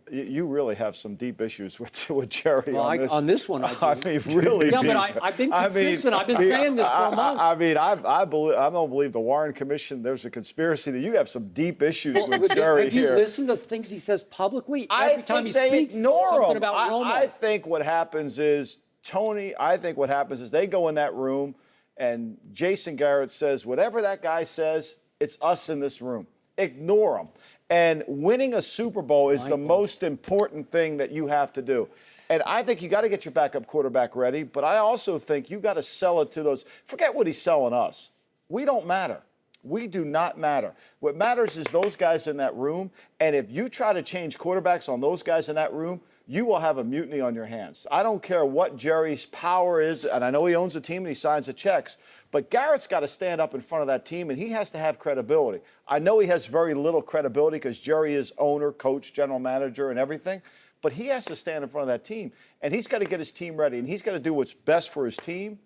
you really have some deep issues with Jerry on this one. I mean, really. Yeah, but I've been consistent. I've been saying this for a month. I mean, I don't believe the Warren Commission. There's a conspiracy that you have some deep issues with Jerry here. Have you listened to things he says publicly? Every time he speaks, something about Romo. I think what happens is they go in that room, and Jason Garrett says, whatever that guy says, it's us in this room. Ignore him. And winning a Super Bowl is the most important thing that you have to do. And I think you got to get your backup quarterback ready, but I also think you got to sell it to those. Forget what he's selling us. We don't matter. We do not matter. What matters is those guys in that room, and if you try to change quarterbacks on those guys in that room, you will have a mutiny on your hands. I don't care what Jerry's power is, and I know he owns the team and he signs the checks, but Garrett's got to stand up in front of that team, and he has to have credibility. I know he has very little credibility because Jerry is owner, coach, general manager, and everything, but he has to stand in front of that team, and he's got to get his team ready, and he's got to do what's best for his team.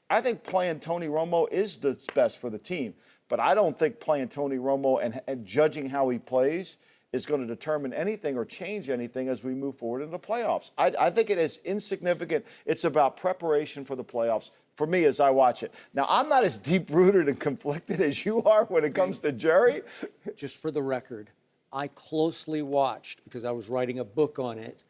I think playing Tony Romo is the best for the team, but I don't think playing Tony Romo and judging how he plays is going to determine anything or change anything as we move forward in the playoffs. I think it is insignificant. It's about preparation for the playoffs, for me, as I watch it. Now, I'm not as deep-rooted and conflicted as you are when it comes to Jerry. Just for the record, I closely watched, because I was writing a book on it,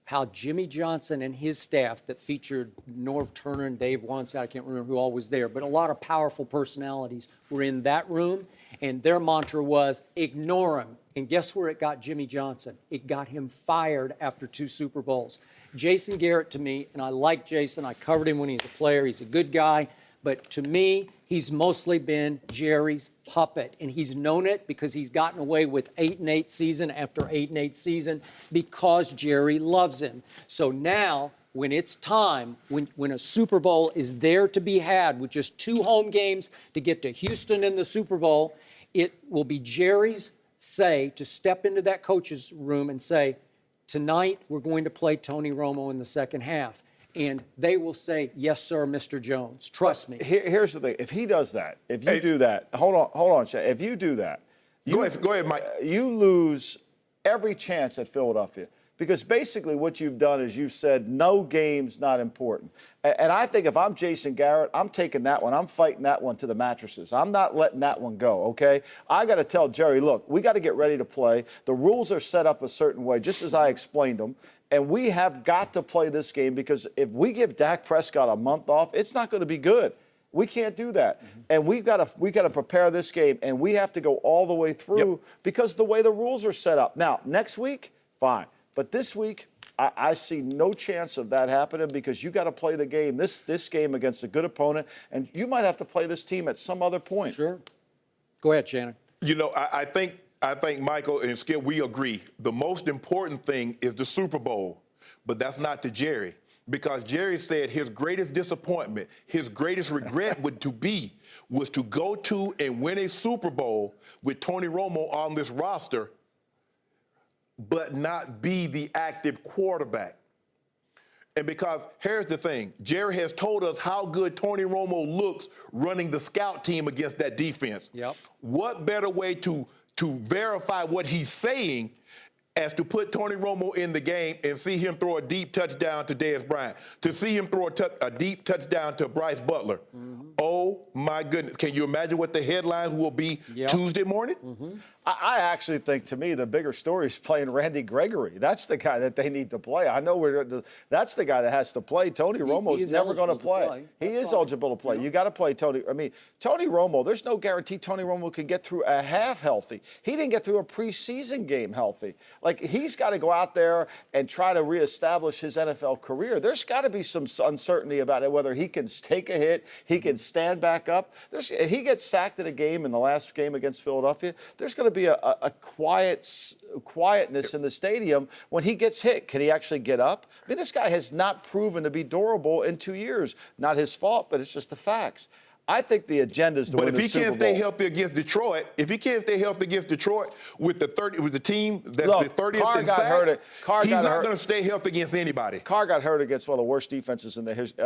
how Jimmy Johnson and his staff that featured Norv Turner and Dave Wannstedt, I can't remember who all was there, but a lot of powerful personalities were in that room, and their mantra was, ignore him. And guess where it got Jimmy Johnson? It got him fired after 2 Super Bowls. Jason Garrett, to me, and I like Jason, I covered him when he was a player, he's a good guy, but to me, he's mostly been Jerry's puppet, and he's known it because he's gotten away with 8-8 season after 8-8 season because Jerry loves him. So now, when it's time, when a Super Bowl is there to be had with just 2 home games to get to Houston in the Super Bowl, it will be Jerry's say to step into that coach's room and say, tonight we're going to play Tony Romo in the second half. And they will say, yes, sir, Mr. Jones. Trust me. Here's the thing. If he does that, if you do that, hold on, Shay. If you do that, Go ahead, Mike. You lose every chance at Philadelphia. Because basically what you've done is you've said no game's not important. And I think if I'm Jason Garrett, I'm taking that one. I'm fighting that one to the mattresses. I'm not letting that one go, okay? I got to tell Jerry, look, we got to get ready to play. The rules are set up a certain way, just as I explained them. And we have got to play this game because if we give Dak Prescott a month off, it's not going to be good. We can't do that. And we got to prepare this game, and we have to go all the way through because the way the rules are set up. Now, next week, fine. But this week, I see no chance of that happening because you got to play the game, this game against a good opponent, and you might have to play this team at some other point. Sure. Go ahead, Shannon. You know, I think Michael and Skip, we agree. The most important thing is the Super Bowl, but that's not to Jerry because Jerry said his greatest disappointment, his greatest regret was to go to and win a Super Bowl with Tony Romo on this roster but not be the active quarterback. And because here's the thing, Jerry has told us how good Tony Romo looks running the scout team against that defense. Yep. What better way to verify what he's saying as to put Tony Romo in the game and see him throw a deep touchdown to Dez Bryant, to see him throw a deep touchdown to Bryce Butler. Oh, my goodness. Can you imagine what the headlines will be Tuesday morning? I actually think, to me, the bigger story is playing Randy Gregory. That's the guy that they need to play. I know that's the guy that has to play. Tony Romo's never going to play. He is eligible to play. You got to play Tony. I mean, Tony Romo, there's no guarantee Tony Romo can get through a half healthy. He didn't get through a preseason game healthy. Like, he's got to go out there and try to reestablish his NFL career. There's got to be some uncertainty about it, whether he can take a hit, he can stand back up. If he gets sacked in a game in the last game against Philadelphia, there's going to be a quietness in the stadium when he gets hit. Can he actually get up? I mean, this guy has not proven to be durable in 2 years. Not his fault, but it's just the facts. I think the agenda is to win the Super Bowl. But if he can't stay healthy against Detroit, with the team that's the 30th in sacks, he's not going to stay healthy against anybody. Carr got hurt against one of the worst defenses in against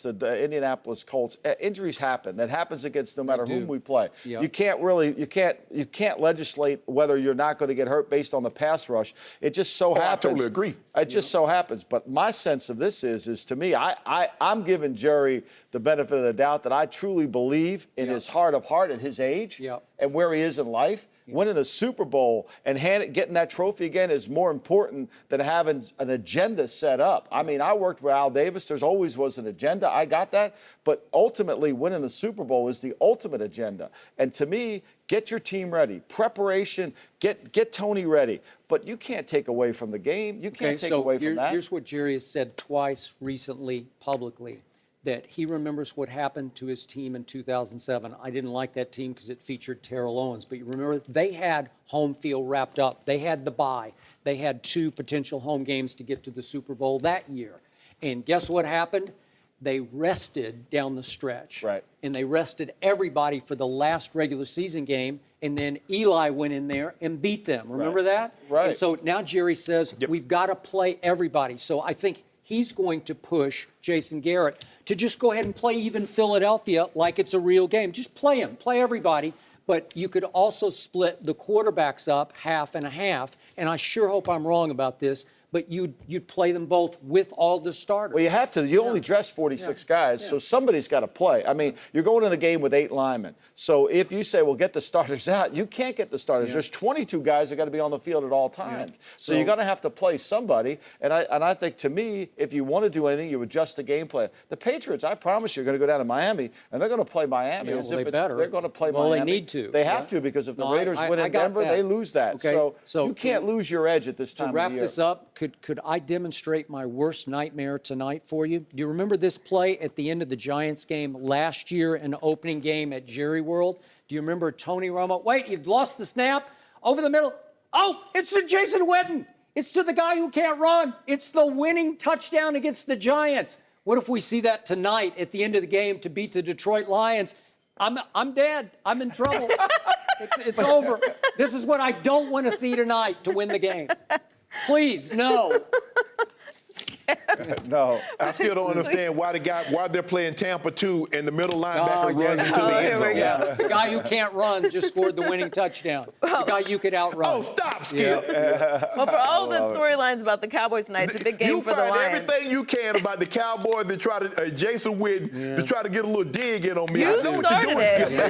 the Indianapolis Colts. Injuries happen. That happens against no matter whom we play. Yep. You can't legislate whether you're not going to get hurt based on the pass rush. It just so happens. I totally agree. It just so happens. But my sense of this is to me, I'm giving Jerry the benefit of the doubt that I truly believe in his heart of heart at his age and where he is in life. Winning a Super Bowl and getting that trophy again is more important than having an agenda set up. I mean, I worked with Al Davis. There's always was an agenda. I got that. But ultimately, winning the Super Bowl is the ultimate agenda. And to me, get your team ready. Preparation, get Tony ready. But you can't take away from the game. You can't take away from that. Here's what Jerry has said twice recently publicly, that he remembers what happened to his team in 2007. I didn't like that team because it featured Terrell Owens. But you remember, they had home field wrapped up. They had the bye. They had 2 potential home games to get to the Super Bowl that year. And guess what happened? They rested down the stretch. Right. And they rested everybody for the last regular season game. And then Eli went in there and beat them. Remember that? Right. And so now Jerry says, we've got to play everybody. So I think he's going to push Jason Garrett to just go ahead and play even Philadelphia like it's a real game. Just play them, play everybody. But you could also split the quarterbacks up half and a half. And I sure hope I'm wrong about this, but you'd play them both with all the starters. Well, you have to. You only dress 46 guys, so somebody's got to play. I mean, you're going in the game with 8 linemen. So if you say, well, get the starters out, you can't get the starters. There's 22 guys that got to be on the field at all times. So you're going to have to play somebody. And I think, to me, if you want to do anything, you adjust the game plan. The Patriots, I promise you, are going to go down to Miami, and they're going to play Miami as if they're going to play Miami. Well, they need to. They have to, because if the Raiders win in Denver, they lose that. Okay. So you can't lose your edge at this time of the year. To wrap this up, could I demonstrate my worst nightmare tonight for you? Do you remember this play at the end of the Giants game last year in the opening game at Jerry World? Do you remember Tony Romo? Wait, he lost the snap over the middle. Oh, it's to Jason Witten. It's to the guy who can't run. It's the winning touchdown against the Giants. What if we see that tonight at the end of the game to beat the Detroit Lions? I'm dead. I'm in trouble. It's over. This is what I don't want to see tonight to win the game. Please, no. No. I still don't understand why they're playing Tampa 2 and the middle linebacker runs into the end zone. Yeah, the guy who can't run just scored the winning touchdown. The guy you could outrun. Oh, stop, Skip. Well, for all of the storylines about the Cowboys tonight, it's a big game for the Lions. You find everything you can about the Cowboys that try to, Jason Witten, to try to get a little dig in on me. You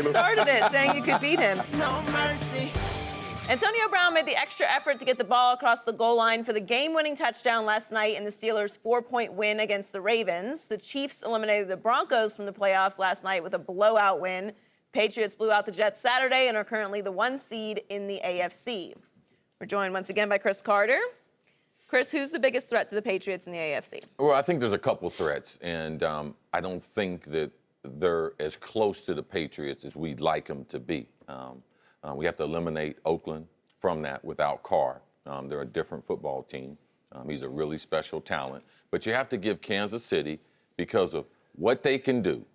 started it, saying you could beat him. No mercy. Antonio Brown made the extra effort to get the ball across the goal line for the game-winning touchdown last night in the Steelers' 4-point win against the Ravens. The Chiefs eliminated the Broncos from the playoffs last night with a blowout win. Patriots blew out the Jets Saturday and are currently the 1 seed in the AFC. We're joined once again by Chris Carter. Chris, who's the biggest threat to the Patriots in the AFC? Well, I think there's a couple threats, and I don't think that they're as close to the Patriots as we'd like them to be. We have to eliminate Oakland from that without Carr. They're a different football team. He's a really special talent. But you have to give Kansas City, because of what they can do,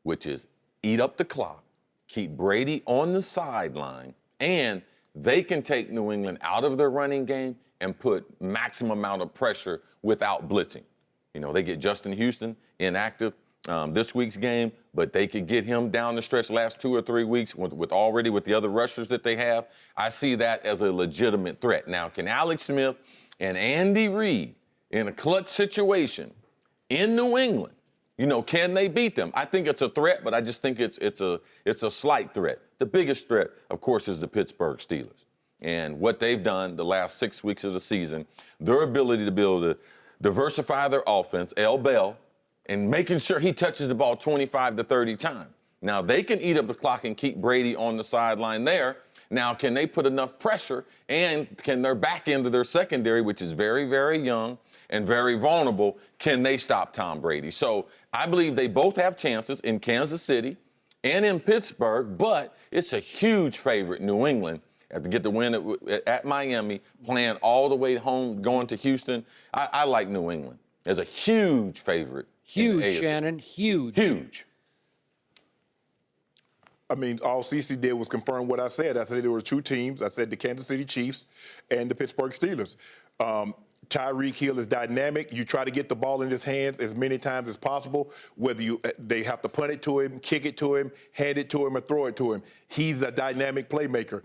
which is eat up the clock, keep Brady on the sideline, and they can take New England out of their running game and put maximum amount of pressure without blitzing. You know, they get Justin Houston inactive this week's game, but they could get him down the stretch last 2 or 3 weeks with the other rushers that they have. I see that as a legitimate threat. Now, can Alex Smith and Andy Reid in a clutch situation in New England, you know, can they beat them? I think it's a threat, but I just think it's a slight threat. The biggest threat, of course, is the Pittsburgh Steelers. And what they've done the last 6 weeks of the season, their ability to be able to diversify their offense, L. Bell, and making sure he touches the ball 25 to 30 times. Now, they can eat up the clock and keep Brady on the sideline there. Now, can they put enough pressure, and can their back end of their secondary, which is very, very young and very vulnerable, can they stop Tom Brady? So I believe they both have chances in Kansas City and in Pittsburgh, but it's a huge favorite, New England, to get the win at Miami, playing all the way home, going to Houston. I like New England as a huge favorite. Huge, Shannon, huge. Huge. I mean, all CC did was confirm what I said. I said there were 2 teams. I said the Kansas City Chiefs and the Pittsburgh Steelers. Tyreek Hill is dynamic. You try to get the ball in his hands as many times as possible, whether they have to punt it to him, kick it to him, hand it to him, or throw it to him. He's a dynamic playmaker.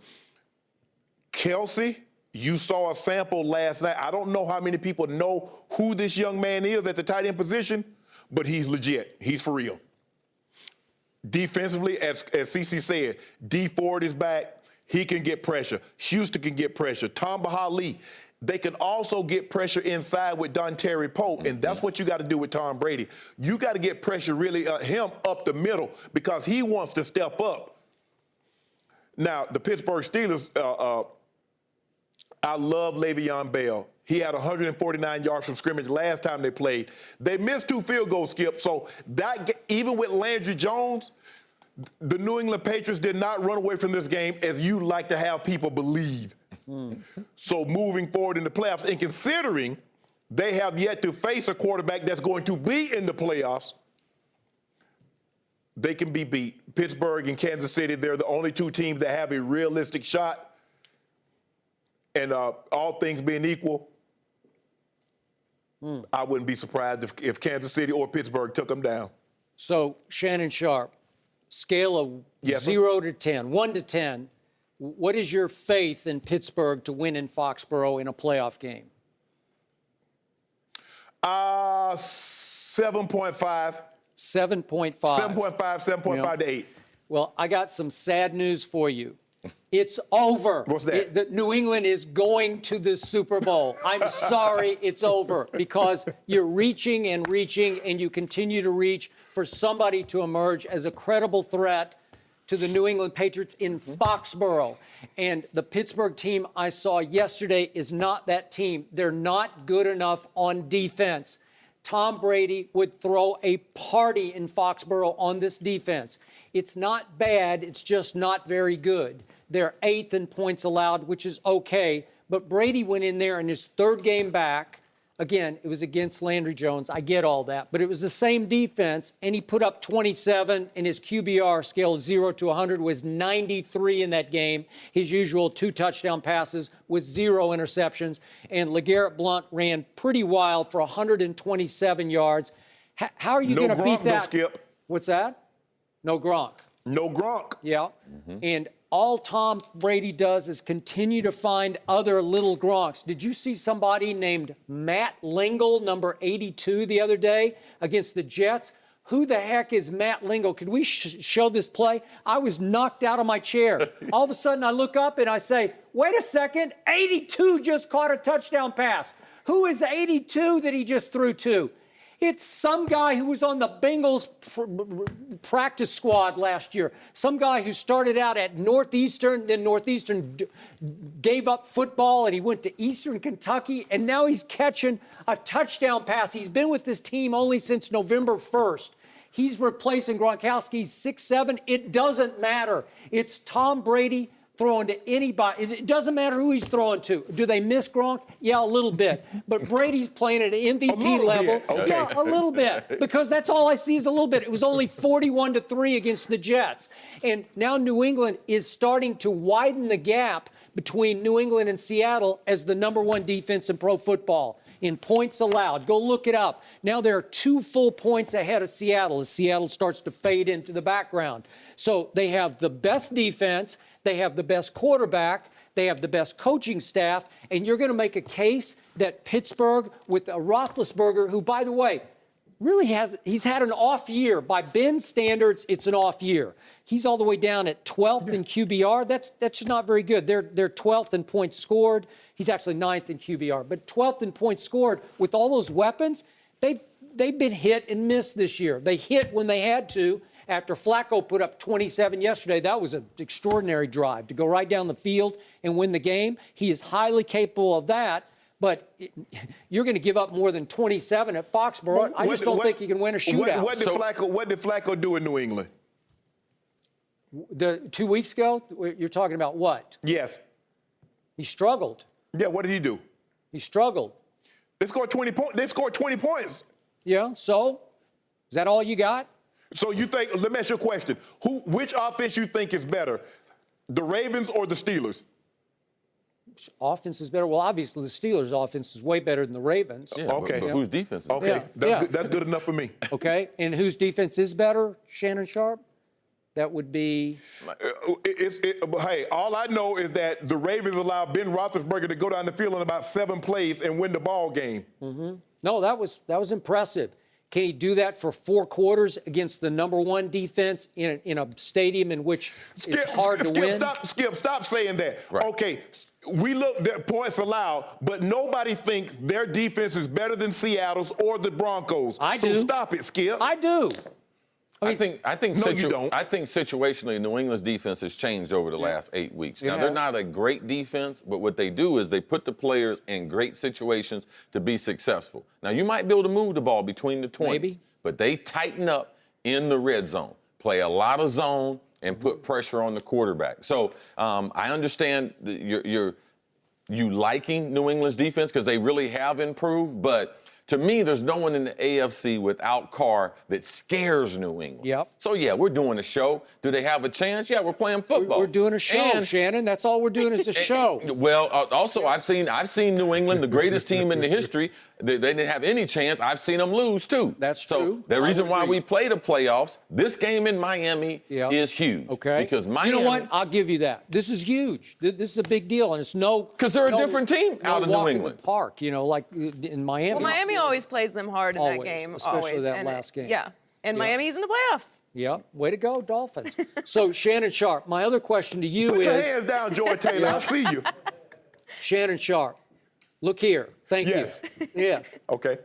Kelsey, you saw a sample last night. I don't know how many people know who this young man is at the tight end position, but he's legit. He's for real. Defensively, as CC said, D Ford is back. He can get pressure. Houston can get pressure. Tamba Lee. They can also get pressure inside with Dontari Poe, and that's what you got to do with Tom Brady. You got to get pressure really him up the middle because he wants to step up. Now, the Pittsburgh Steelers, I love Le'Veon Bell. He had 149 yards from scrimmage last time they played. They missed 2 field goals, Skip. So that even with Landry Jones, the New England Patriots did not run away from this game as you like to have people believe. So moving forward in the playoffs, and considering they have yet to face a quarterback that's going to be in the playoffs, they can be beat. Pittsburgh and Kansas City, they're the only 2 teams that have a realistic shot. And all things being equal, I wouldn't be surprised if Kansas City or Pittsburgh took them down. So, Shannon Sharpe, scale of 0 to 10, 1 to 10, what is your faith in Pittsburgh to win in Foxborough in a playoff game? 7.5. 7.5. 7.5 to 8. Well, I got some sad news for you. It's over. What's that? New England is going to the Super Bowl. I'm sorry, it's over because you're reaching and reaching, and you continue to reach for somebody to emerge as a credible threat to the New England Patriots in Foxborough. And the Pittsburgh team I saw yesterday is not that team. They're not good enough on defense. Tom Brady would throw a party in Foxborough on this defense. It's not bad, it's just not very good. They're 8th in points allowed, which is okay, but Brady went in there in his 3rd game back. Again, it was against Landry Jones. I get all that, but it was the same defense, and he put up 27, and his QBR scale of 0 to 100 was 93 in that game. His usual 2 touchdown passes with 0 interceptions, and LeGarrette Blount ran pretty wild for 127 yards. How are you going to beat that? No Skip. What's that? No Gronk. No Gronk. Yeah, and all Tom Brady does is continue to find other little Gronks. Did you see somebody named Matt Lingle, number 82, the other day against the Jets? Who the heck is Matt Lingle? Could we show this play? I was knocked out of my chair. All of a sudden, I look up and I say, wait a second, 82 just caught a touchdown pass. Who is 82 that he just threw to? It's some guy who was on the Bengals practice squad last year. Some guy who started out at Northeastern, then Northeastern gave up football and he went to Eastern Kentucky, and now he's catching a touchdown pass. He's been with this team only since November 1st. He's replacing Gronkowski. He's 6'7". It doesn't matter. It's Tom Brady throwing to anybody. It doesn't matter who he's throwing to. Do they miss Gronk? Yeah, a little bit. But Brady's playing at an MVP level. Okay. Yeah, a little bit. Because that's all I see is a little bit. It was only 41-3 against the Jets. And now New England is starting to widen the gap between New England and Seattle as the number 1 defense in pro football in points allowed. Go look it up. Now they're 2 full points ahead of Seattle as Seattle starts to fade into the background. So they have the best defense, they have the best quarterback, they have the best coaching staff, and you're going to make a case that Pittsburgh with a Roethlisberger, who, by the way, really he's had an off year. By Ben's standards, it's an off year. He's all the way down at 12th in QBR. That's just not very good. They're 12th in points scored. He's actually 9th in QBR, but 12th in points scored with all those weapons. They've been hit and miss this year. They hit when they had to. After Flacco put up 27 yesterday, that was an extraordinary drive to go right down the field and win the game. He is highly capable of that. But you're going to give up more than 27 at Foxborough. I just don't think you can win a shootout. What did Flacco do in New England? 2 weeks ago, you're talking about what? Yes. He struggled. Yeah, what did he do? He struggled. They scored 20 points. They scored 20 points. Yeah, so is that all you got? So you think, let me ask you a question. Which offense you think is better, the Ravens or the Steelers? Offense is better. Well, obviously, the Steelers' offense is way better than the Ravens. Yeah, okay. But whose defense is okay. better? That's good enough for me. Okay. And whose defense is better? Shannon Sharpe? That would be. Hey, all I know is that the Ravens allowed Ben Roethlisberger to go down the field in about 7 plays and win the ball game. Mm-hmm. No, that was impressive. Can he do that for 4 quarters against the number 1 defense in a stadium in which it's hard to win? Stop saying that. Right. Okay, we look at points allowed, but nobody thinks their defense is better than Seattle's or the Broncos. I do. So stop it, Skip. I do. I think No, you don't. I think situationally, New England's defense has changed over the last 8 weeks. Now, they're not a great defense, but what they do is they put the players in great situations to be successful. Now, you might be able to move the ball between the 20s, Maybe. but they tighten up in the red zone, play a lot of zone, and put pressure on the quarterback. So I understand you liking New England's defense because they really have improved, but to me, there's no one in the AFC without Carr that scares New England. Yep. So, yeah, we're doing a show. Do they have a chance? Yeah, we're playing football. We're doing a show, Shannon. That's all we're doing is a show. Well, also, I've seen New England, the greatest team in the history, They didn't have any chance. I've seen them lose, too. That's so true. The I reason would why agree. we play the playoffs, this game in Miami Yeah. is huge. Okay. Because Miami. You know what? I'll give you that. This is huge. This is a big deal, and it's no. Because they're a no- different team no out of New walk in England. the park, like in Miami. Well, Miami always plays them hard in that Always, game. especially always. that And last game. Yeah. And Yeah. Miami's in the playoffs. Yeah, way to go, Dolphins. So, Shannon Sharpe, my other question to you Put your is, hands down, Joy Taylor. I see you. Shannon Sharpe, look here. Thank Yes. you. Yeah. Okay.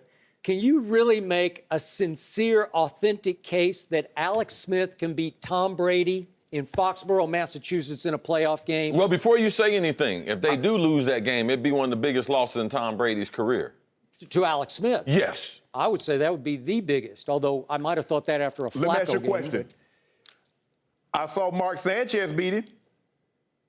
Can you really make a sincere, authentic case that Alex Smith can beat Tom Brady in Foxborough, Massachusetts in a playoff game? Well, before you say anything, if they do lose that game, it'd be one of the biggest losses in Tom Brady's career. To Alex Smith? Yes. I would say that would be the biggest, although I might have thought that after a Flacco game. Let me ask you a question. I saw Mark Sanchez beat him.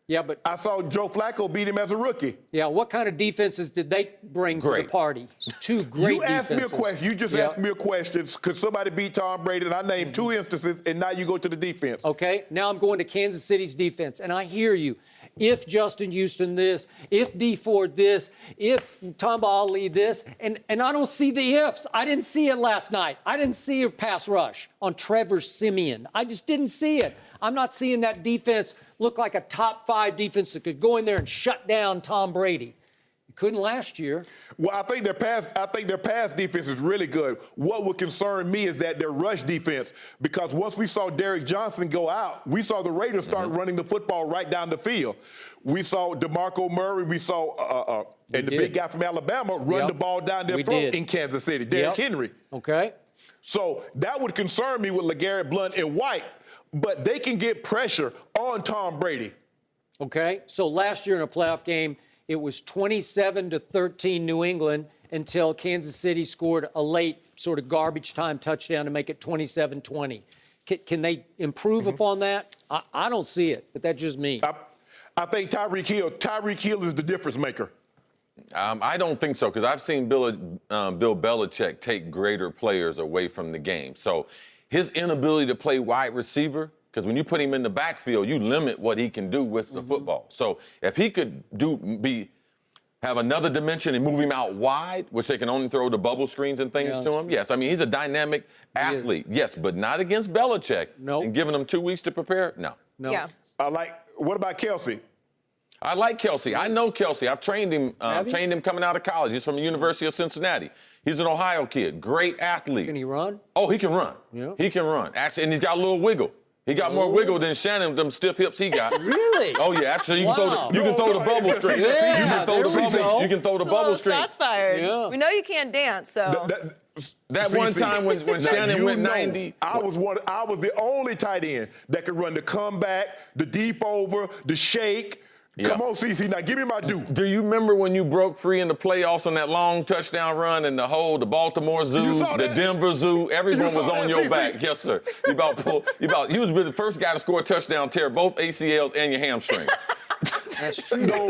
Yeah, but I saw Joe Flacco beat him as a rookie. yeah, what kind of defenses did they bring to the Great. party? Two great You asked defenses. me a question. You just Yeah. asked me a question. Could somebody beat Tom Brady? And I named two instances, and now you go to the defense. Okay, now I'm going to Kansas City's defense, and I hear you. If Justin Houston this, if D Ford this, if Tom Ali this, and I don't see the ifs. I didn't see it last night. I didn't see a pass rush on Trevor Siemian. I just didn't see it. I'm not seeing that defense look like a top 5 defense that could go in there and shut down Tom Brady. You couldn't last year. Well, I think their pass defense is really good. What would concern me is that their rush defense, because once we saw Derrick Johnson go out, we saw the Raiders start running the football right down the field. We saw DeMarco Murray, we saw and the did. big guy from Alabama run Yep. the ball down their We throat did. in Kansas City, Derrick Yep. Henry. Okay. So that would concern me with LeGarrette Blount and White, but they can get pressure on Tom Brady. Okay, so last year in a playoff game, it was 27-13 New England until Kansas City scored a late sort of garbage time touchdown to make it 27-20. Can they improve upon that? I don't see it, but that's just me. I think Tyreek Hill is the difference maker. I don't think so, because I've seen Bill Belichick take greater players away from the game. So his inability to play wide receiver, because when you put him in the backfield, you limit what he can do with the football. So if he could have another dimension and move him out wide, which they can only throw the bubble screens and things to him, yes. I mean, he's a dynamic athlete, yes, but not against Belichick. Nope. And giving him 2 weeks to prepare, no. Yeah. What about Kelsey? I like Kelsey. I know Kelsey. I've trained him. Have you? Trained him coming out of college. He's from the University of Cincinnati. He's an Ohio kid. Great athlete. Can he run? Oh, he can run. Yeah. He can run. Actually, and he's got a little wiggle. He got more wiggle than Shannon, them stiff hips he got. Really? Oh yeah. Actually, you Wow. can throw the bubble screen. Yeah, you can throw there the we bubble. go. You can throw the A little bubble screen. shots fired. Yeah. We know you can't dance, so. That one time when Now, Shannon you went know, 90. I was the only tight end that could run the comeback, the deep over, the shake. Yeah. Come on, CC, now give me my due. Do you remember when you broke free in the playoffs on that long touchdown run and the Baltimore Zoo, You saw the that? Denver Zoo, everyone You was saw on that, your CC? back. Yes, sir. He was the first guy to score a touchdown, tear both ACLs and your hamstring. That's true. No.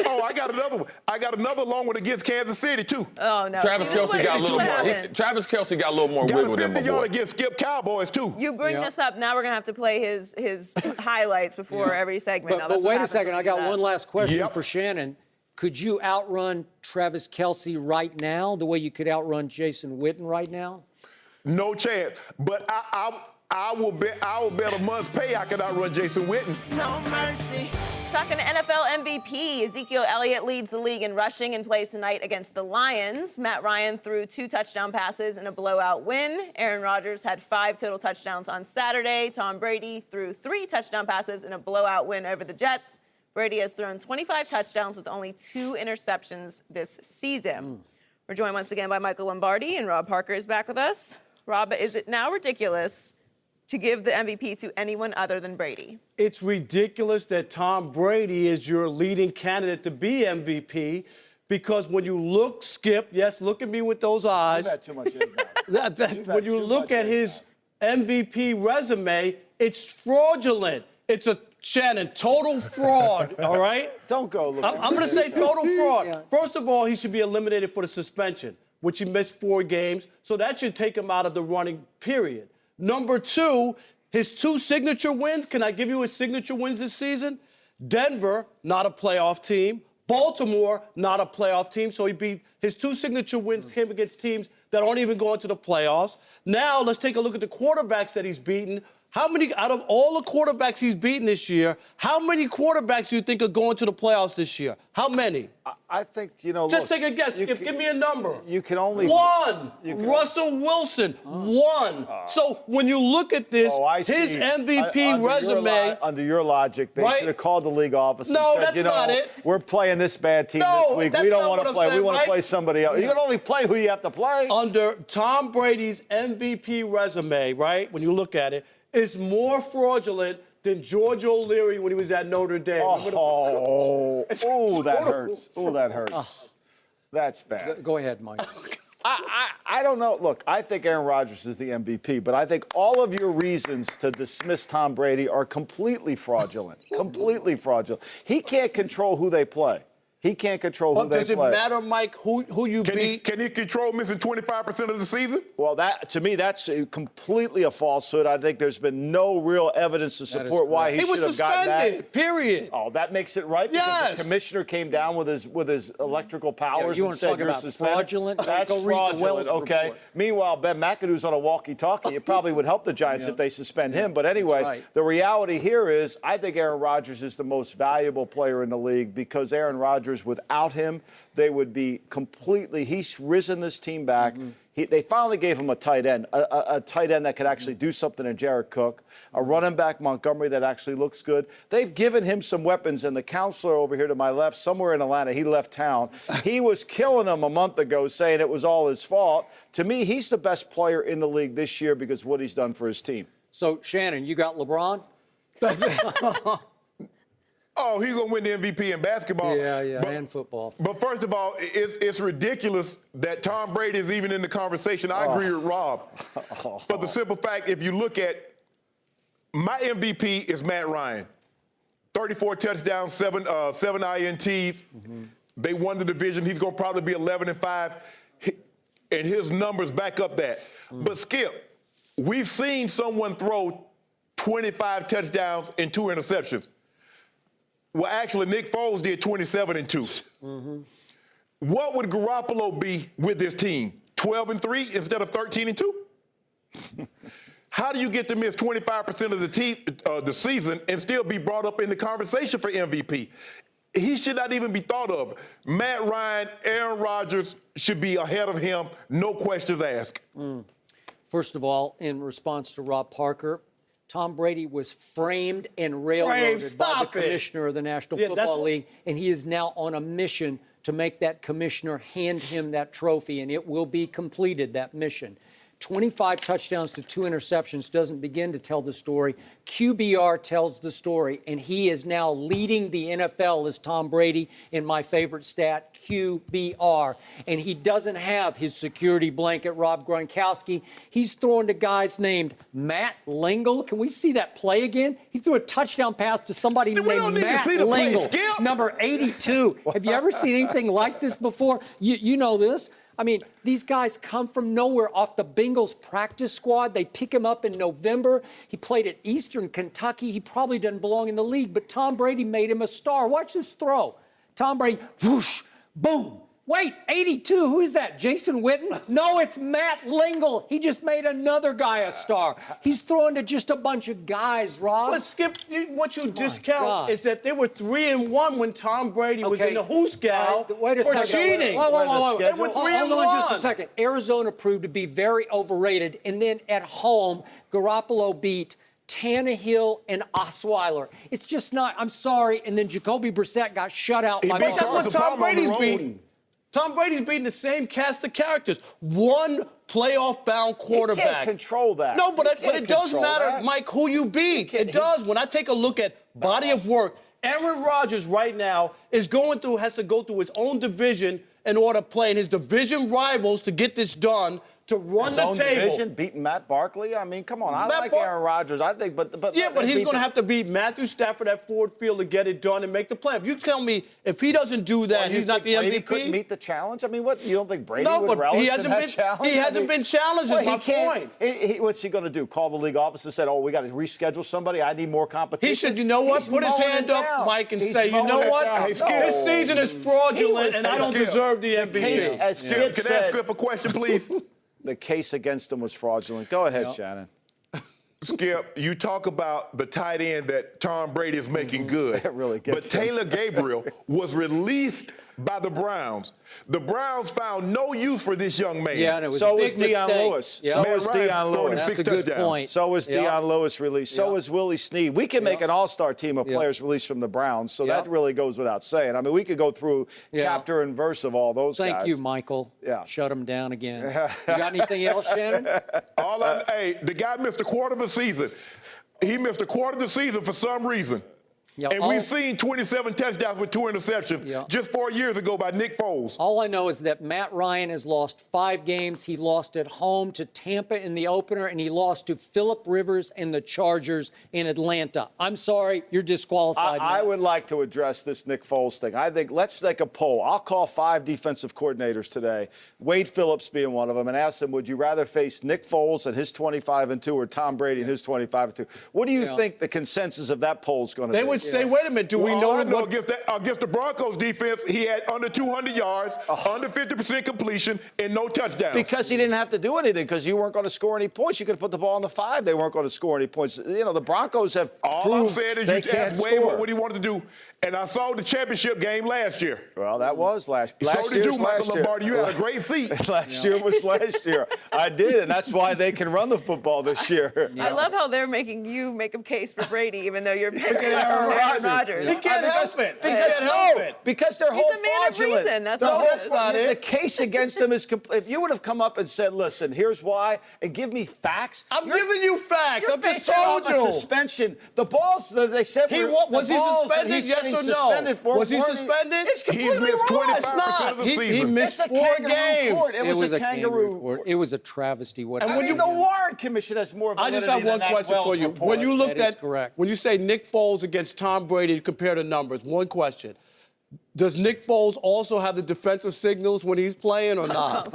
Oh, I got another one. I got another long one against Kansas City, too. Oh, no. Travis See, this is Kelce what- got a this is little what more. happens. Travis Kelce got a little more Got wiggle a than my 50 yard boy. against Skip Cowboys, too. You bring Yeah. this up, now we're going to have to play his highlights before every segment. Now, But that's what wait a happens second. when I we do got that. one last question Yep. for Shannon. Could you outrun Travis Kelce right now the way you could outrun Jason Witten right now? No chance. But I will bet a month's pay I can outrun Jason Witten. No mercy. Talking to NFL MVP, Ezekiel Elliott leads the league in rushing and plays tonight against the Lions. Matt Ryan threw 2 touchdown passes in a blowout win. Aaron Rodgers had 5 total touchdowns on Saturday. Tom Brady threw 3 touchdown passes in a blowout win over the Jets. Brady has thrown 25 touchdowns with only 2 interceptions this season. We're joined once again by Michael Lombardi, and Rob Parker is back with us. Rob, is it now ridiculous to give the MVP to anyone other than Brady? It's ridiculous that Tom Brady is your leading candidate to be MVP because when you look, Skip, yes, look at me with those eyes. You've had too much impact. When you look at his MVP resume, it's fraudulent. It's a Shannon, total fraud, all right? Don't go look. I'm going to say total fraud. First of all, he should be eliminated for the suspension, which he missed 4 games, so that should take him out of the running, period. Number 2, his 2 signature wins. Can I give you his signature wins this season? Denver, not a playoff team. Baltimore, not a playoff team, so he beat his 2 signature wins came against teams that aren't even going to the playoffs. Now let's take a look at the quarterbacks that he's beaten. How many, out of all the quarterbacks he's beaten this year, how many quarterbacks do you think are going to the playoffs this year? How many? I think, Just take a guess. Skip, give me a number. You can only... One. Russell Wilson. One. So when you look at this, his MVP resume... Under your logic, they should have called the league office and said, that's not it. We're playing this bad team this week. We don't want to play. We want to play somebody else. You can only play who you have to play. Under Tom Brady's MVP resume, right, when you look at it, is more fraudulent than George O'Leary when he was at Notre Dame. That hurts. Oh, that hurts. That's bad. Go ahead, Mike. I don't know. Look, I think Aaron Rodgers is the MVP, but I think all of your reasons to dismiss Tom Brady are completely fraudulent. Completely fraudulent. He can't control who they play. He can't control who they play. Does it matter, Mike, who you beat? Can he control missing 25% of the season? Well, to me, that's completely a falsehood. I think there's been no real evidence to support why he should have gotten that. He was suspended, period. Oh, that makes it right? Because the commissioner came down with his electrical powers and said you're suspended? Fraudulent? That's fraudulent, okay. Meanwhile, Ben McAdoo's on a walkie-talkie. It probably would help the Giants if they suspend him. But anyway, the reality here is I think Aaron Rodgers is the most valuable player in the league because Aaron Rodgers, without him, they would be completely. He's risen this team back. They finally gave him a tight end, a tight end that could actually do something in Jared Cook, a running back Montgomery that actually looks good. They've given him some weapons, and the counselor over here to my left, somewhere in Atlanta, he left town. He was killing them a month ago, saying it was all his fault. To me, he's the best player in the league this year because of what he's done for his team. So, Shannon, you got LeBron? Oh, he's going to win the MVP in basketball. Yeah, and football. But first of all, it's ridiculous that Tom Brady is even in the conversation. I agree with Rob. But the simple fact, if you look at my MVP is Matt Ryan. 34 touchdowns, 7 INTs. They won the division. He's going to probably be 11-5. And his numbers back up that. But Skip, we've seen someone throw 25 touchdowns and 2 interceptions. Well, actually, Nick Foles did 27-2. What would Garoppolo be with this team? 12-3 instead of 13-2? How do you get to miss 25% of the season and still be brought up in the conversation for MVP? He should not even be thought of. Matt Ryan, Aaron Rodgers should be ahead of him, no questions asked. First of all, in response to Rob Parker, Tom Brady was framed and railroaded by the commissioner of the National Football League, and he is now on a mission to make that commissioner hand him that trophy, and it will be completed, that mission. 25 touchdowns to 2 interceptions doesn't begin to tell the story. QBR tells the story, and he is now leading the NFL as Tom Brady in my favorite stat, QBR. And he doesn't have his security blanket, Rob Gronkowski. He's throwing to guys named Matt Lingle. Can we see that play again? He threw a touchdown pass to somebody named Matt Lingle, number 82. Have you ever seen anything like this before? You know this. I mean, these guys come from nowhere off the Bengals practice squad. They pick him up in November. He played at Eastern Kentucky. He probably doesn't belong in the league, but Tom Brady made him a star. Watch this throw. Tom Brady, whoosh, boom. Wait, 82, who is that? Jason Witten? No, it's Matt Lingle. He just made another guy a star. He's throwing to just a bunch of guys, Rob. But Skip, what you discount is that they were 3-1 when Tom Brady was in the Hooscow for cheating. They were 3-1. Hold on just a second. Arizona proved to be very overrated, and then at home, Garoppolo beat Tannehill and Osweiler. It's just not, I'm sorry, and then Jacoby Brissett got shut out by That's what Tom Brady's beating. Tom Brady's beating the same cast of characters. One playoff-bound quarterback. He can't control that. No, but it does matter, Mike, who you beat. It does. When I take a look at body of work, Aaron Rodgers right now has to go through his own division in order to play in his division rivals to get this done. to run His the own table. division, beating Matt Barkley. I mean, come on. I like Aaron Rodgers. I think, but Yeah, but he's going to have to beat Matthew Stafford at Ford Field to get it done and make the playoff. You tell me if he doesn't do that, he's not the Brady MVP. Couldn't meet the challenge. I mean, what? You don't think Brady No, would but relish he in hasn't that been. challenge? He hasn't been challenged. Well, Is my he can't. point. What's he going to do? Call the league office and say, "Oh, we got to reschedule somebody. I need more competition." He should, you know what? He's Put his mowing hand it up, down. Mike, and He's say, you mowing know it what? down. This season is fraudulent, and I don't deserve the MVP. As Skip, Skip can I said, ask Skip a question, please? the case against him was fraudulent. Go ahead, Shannon. Skip, you talk about the tight end that Tom Brady is making good. That really gets But Taylor Gabriel was released by the Browns. The Browns found no use for this young man. Yeah, and it was So a was big Deion mistake. Lewis. Yep. So Matt was Ryan Deion throwing Lewis. That's six a good touchdowns. point. So was Yep. Deion Lewis released. So Yep. was Willie Snead. We can make an all-star team of Yep. players released from the Browns, so Yep. that really goes without saying. I mean, we could go through Yeah. chapter and verse of all those guys. Thank you, Michael. Yeah. Shut him down again. You got anything else, Shannon? Hey, the guy missed a quarter of the season. He missed a quarter of the season for some reason. Yeah, And we've seen 27 touchdowns with 2 interceptions Yeah. just 4 years ago by Nick Foles. All I know is that Matt Ryan has lost 5 games. He lost at home to Tampa in the opener, and he lost to Phillip Rivers and the Chargers in Atlanta. I'm sorry, you're disqualified. I Matt. would like to address this Nick Foles thing. I think let's take a poll. I'll call 5 defensive coordinators today, Wade Phillips being one of them, and ask them, would you rather face Nick Foles and his 25-2 or Tom Brady and his 25-2? What do you think the consensus of that poll is going to be? They would say, wait a minute, do we Well, know all I know what? against the Broncos defense, he had under 200 yards, under 50% completion, and no touchdowns. Because he didn't have to do anything because you weren't going to score any points. You could have put the ball on the 5. They weren't going to score any points. You know, the Broncos have all I'm proved saying is they you can't asked Wade score. what he wanted to do. And I saw the championship game last year. Well, that was last So did you, Michael year. Lombardi. You had a great seat. Last year was last year. I did, and that's why they can run the football this year. I love how they're making you make a case for Brady, even though you're picking Aaron Aaron Rodgers. Rodgers. He can't help it. He Because, can't help no, it. because their He's whole a man of fraudulent. reason. That's the all whole- it is. not the it. case against them is complete. If you would have come up and said, listen, here's why, and give me facts. I'm giving you facts. You're I've just basing it told off you. a suspension. The balls that they said He were, was the he balls that suspended? he's Yes getting or no? suspended for Was he weren't- suspended? It's He's completely missed wrong. 25% It's not. of the He season. missed It's a 4 kangaroo games. court. It was a kangaroo court. It was a travesty. What I when mean, you- the Warren Commission has more I just validity have than one that question Wells for you. report. When you looked That is at, correct. when you say Nick Foles against Tom Brady to compare the numbers, one question. Does Nick Foles also have the defensive signals when he's playing or not?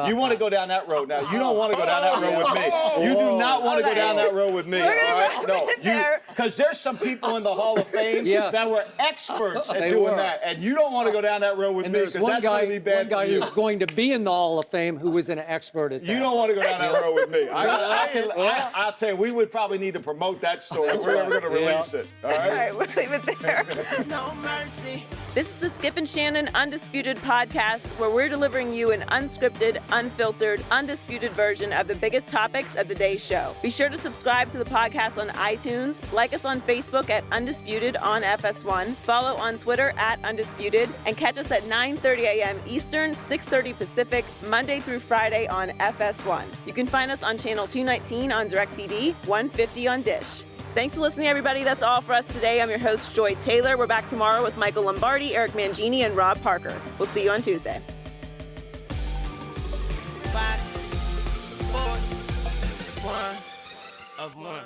You want to go down that road now. You don't want to go down that road with me. You do not want to go down that road with me. We're gonna all right? wrap it there. Because there's some people in the Hall of Fame Yes. that were experts at They doing were. that, and you don't want to go down that road with And me there's because one that's going to be bad for you. who's going to be in the Hall of Fame who was an expert at that. You don't want to go down that road with me. I'll tell you, we would probably need to promote that story if we're ever going to release it. All All right? right, we'll leave it there. No mercy. This is the Skip and Shannon Undisputed podcast, where we're delivering you an unscripted, unfiltered, undisputed version of the biggest topics of the day's show. Be sure to subscribe to the podcast on iTunes, like us on Facebook at Undisputed on FS1, follow on Twitter at Undisputed, and catch us at 9:30 a.m. Eastern, 6:30 Pacific, Monday through Friday on FS1. You can find us on channel 219 on DirecTV, 150 on Dish. Thanks for listening, everybody. That's all for us today. I'm your host, Joy Taylor. We're back tomorrow with Michael Lombardi, Eric Mangini, and Rob Parker. We'll see you on Tuesday. Fox Sports 1 of 1.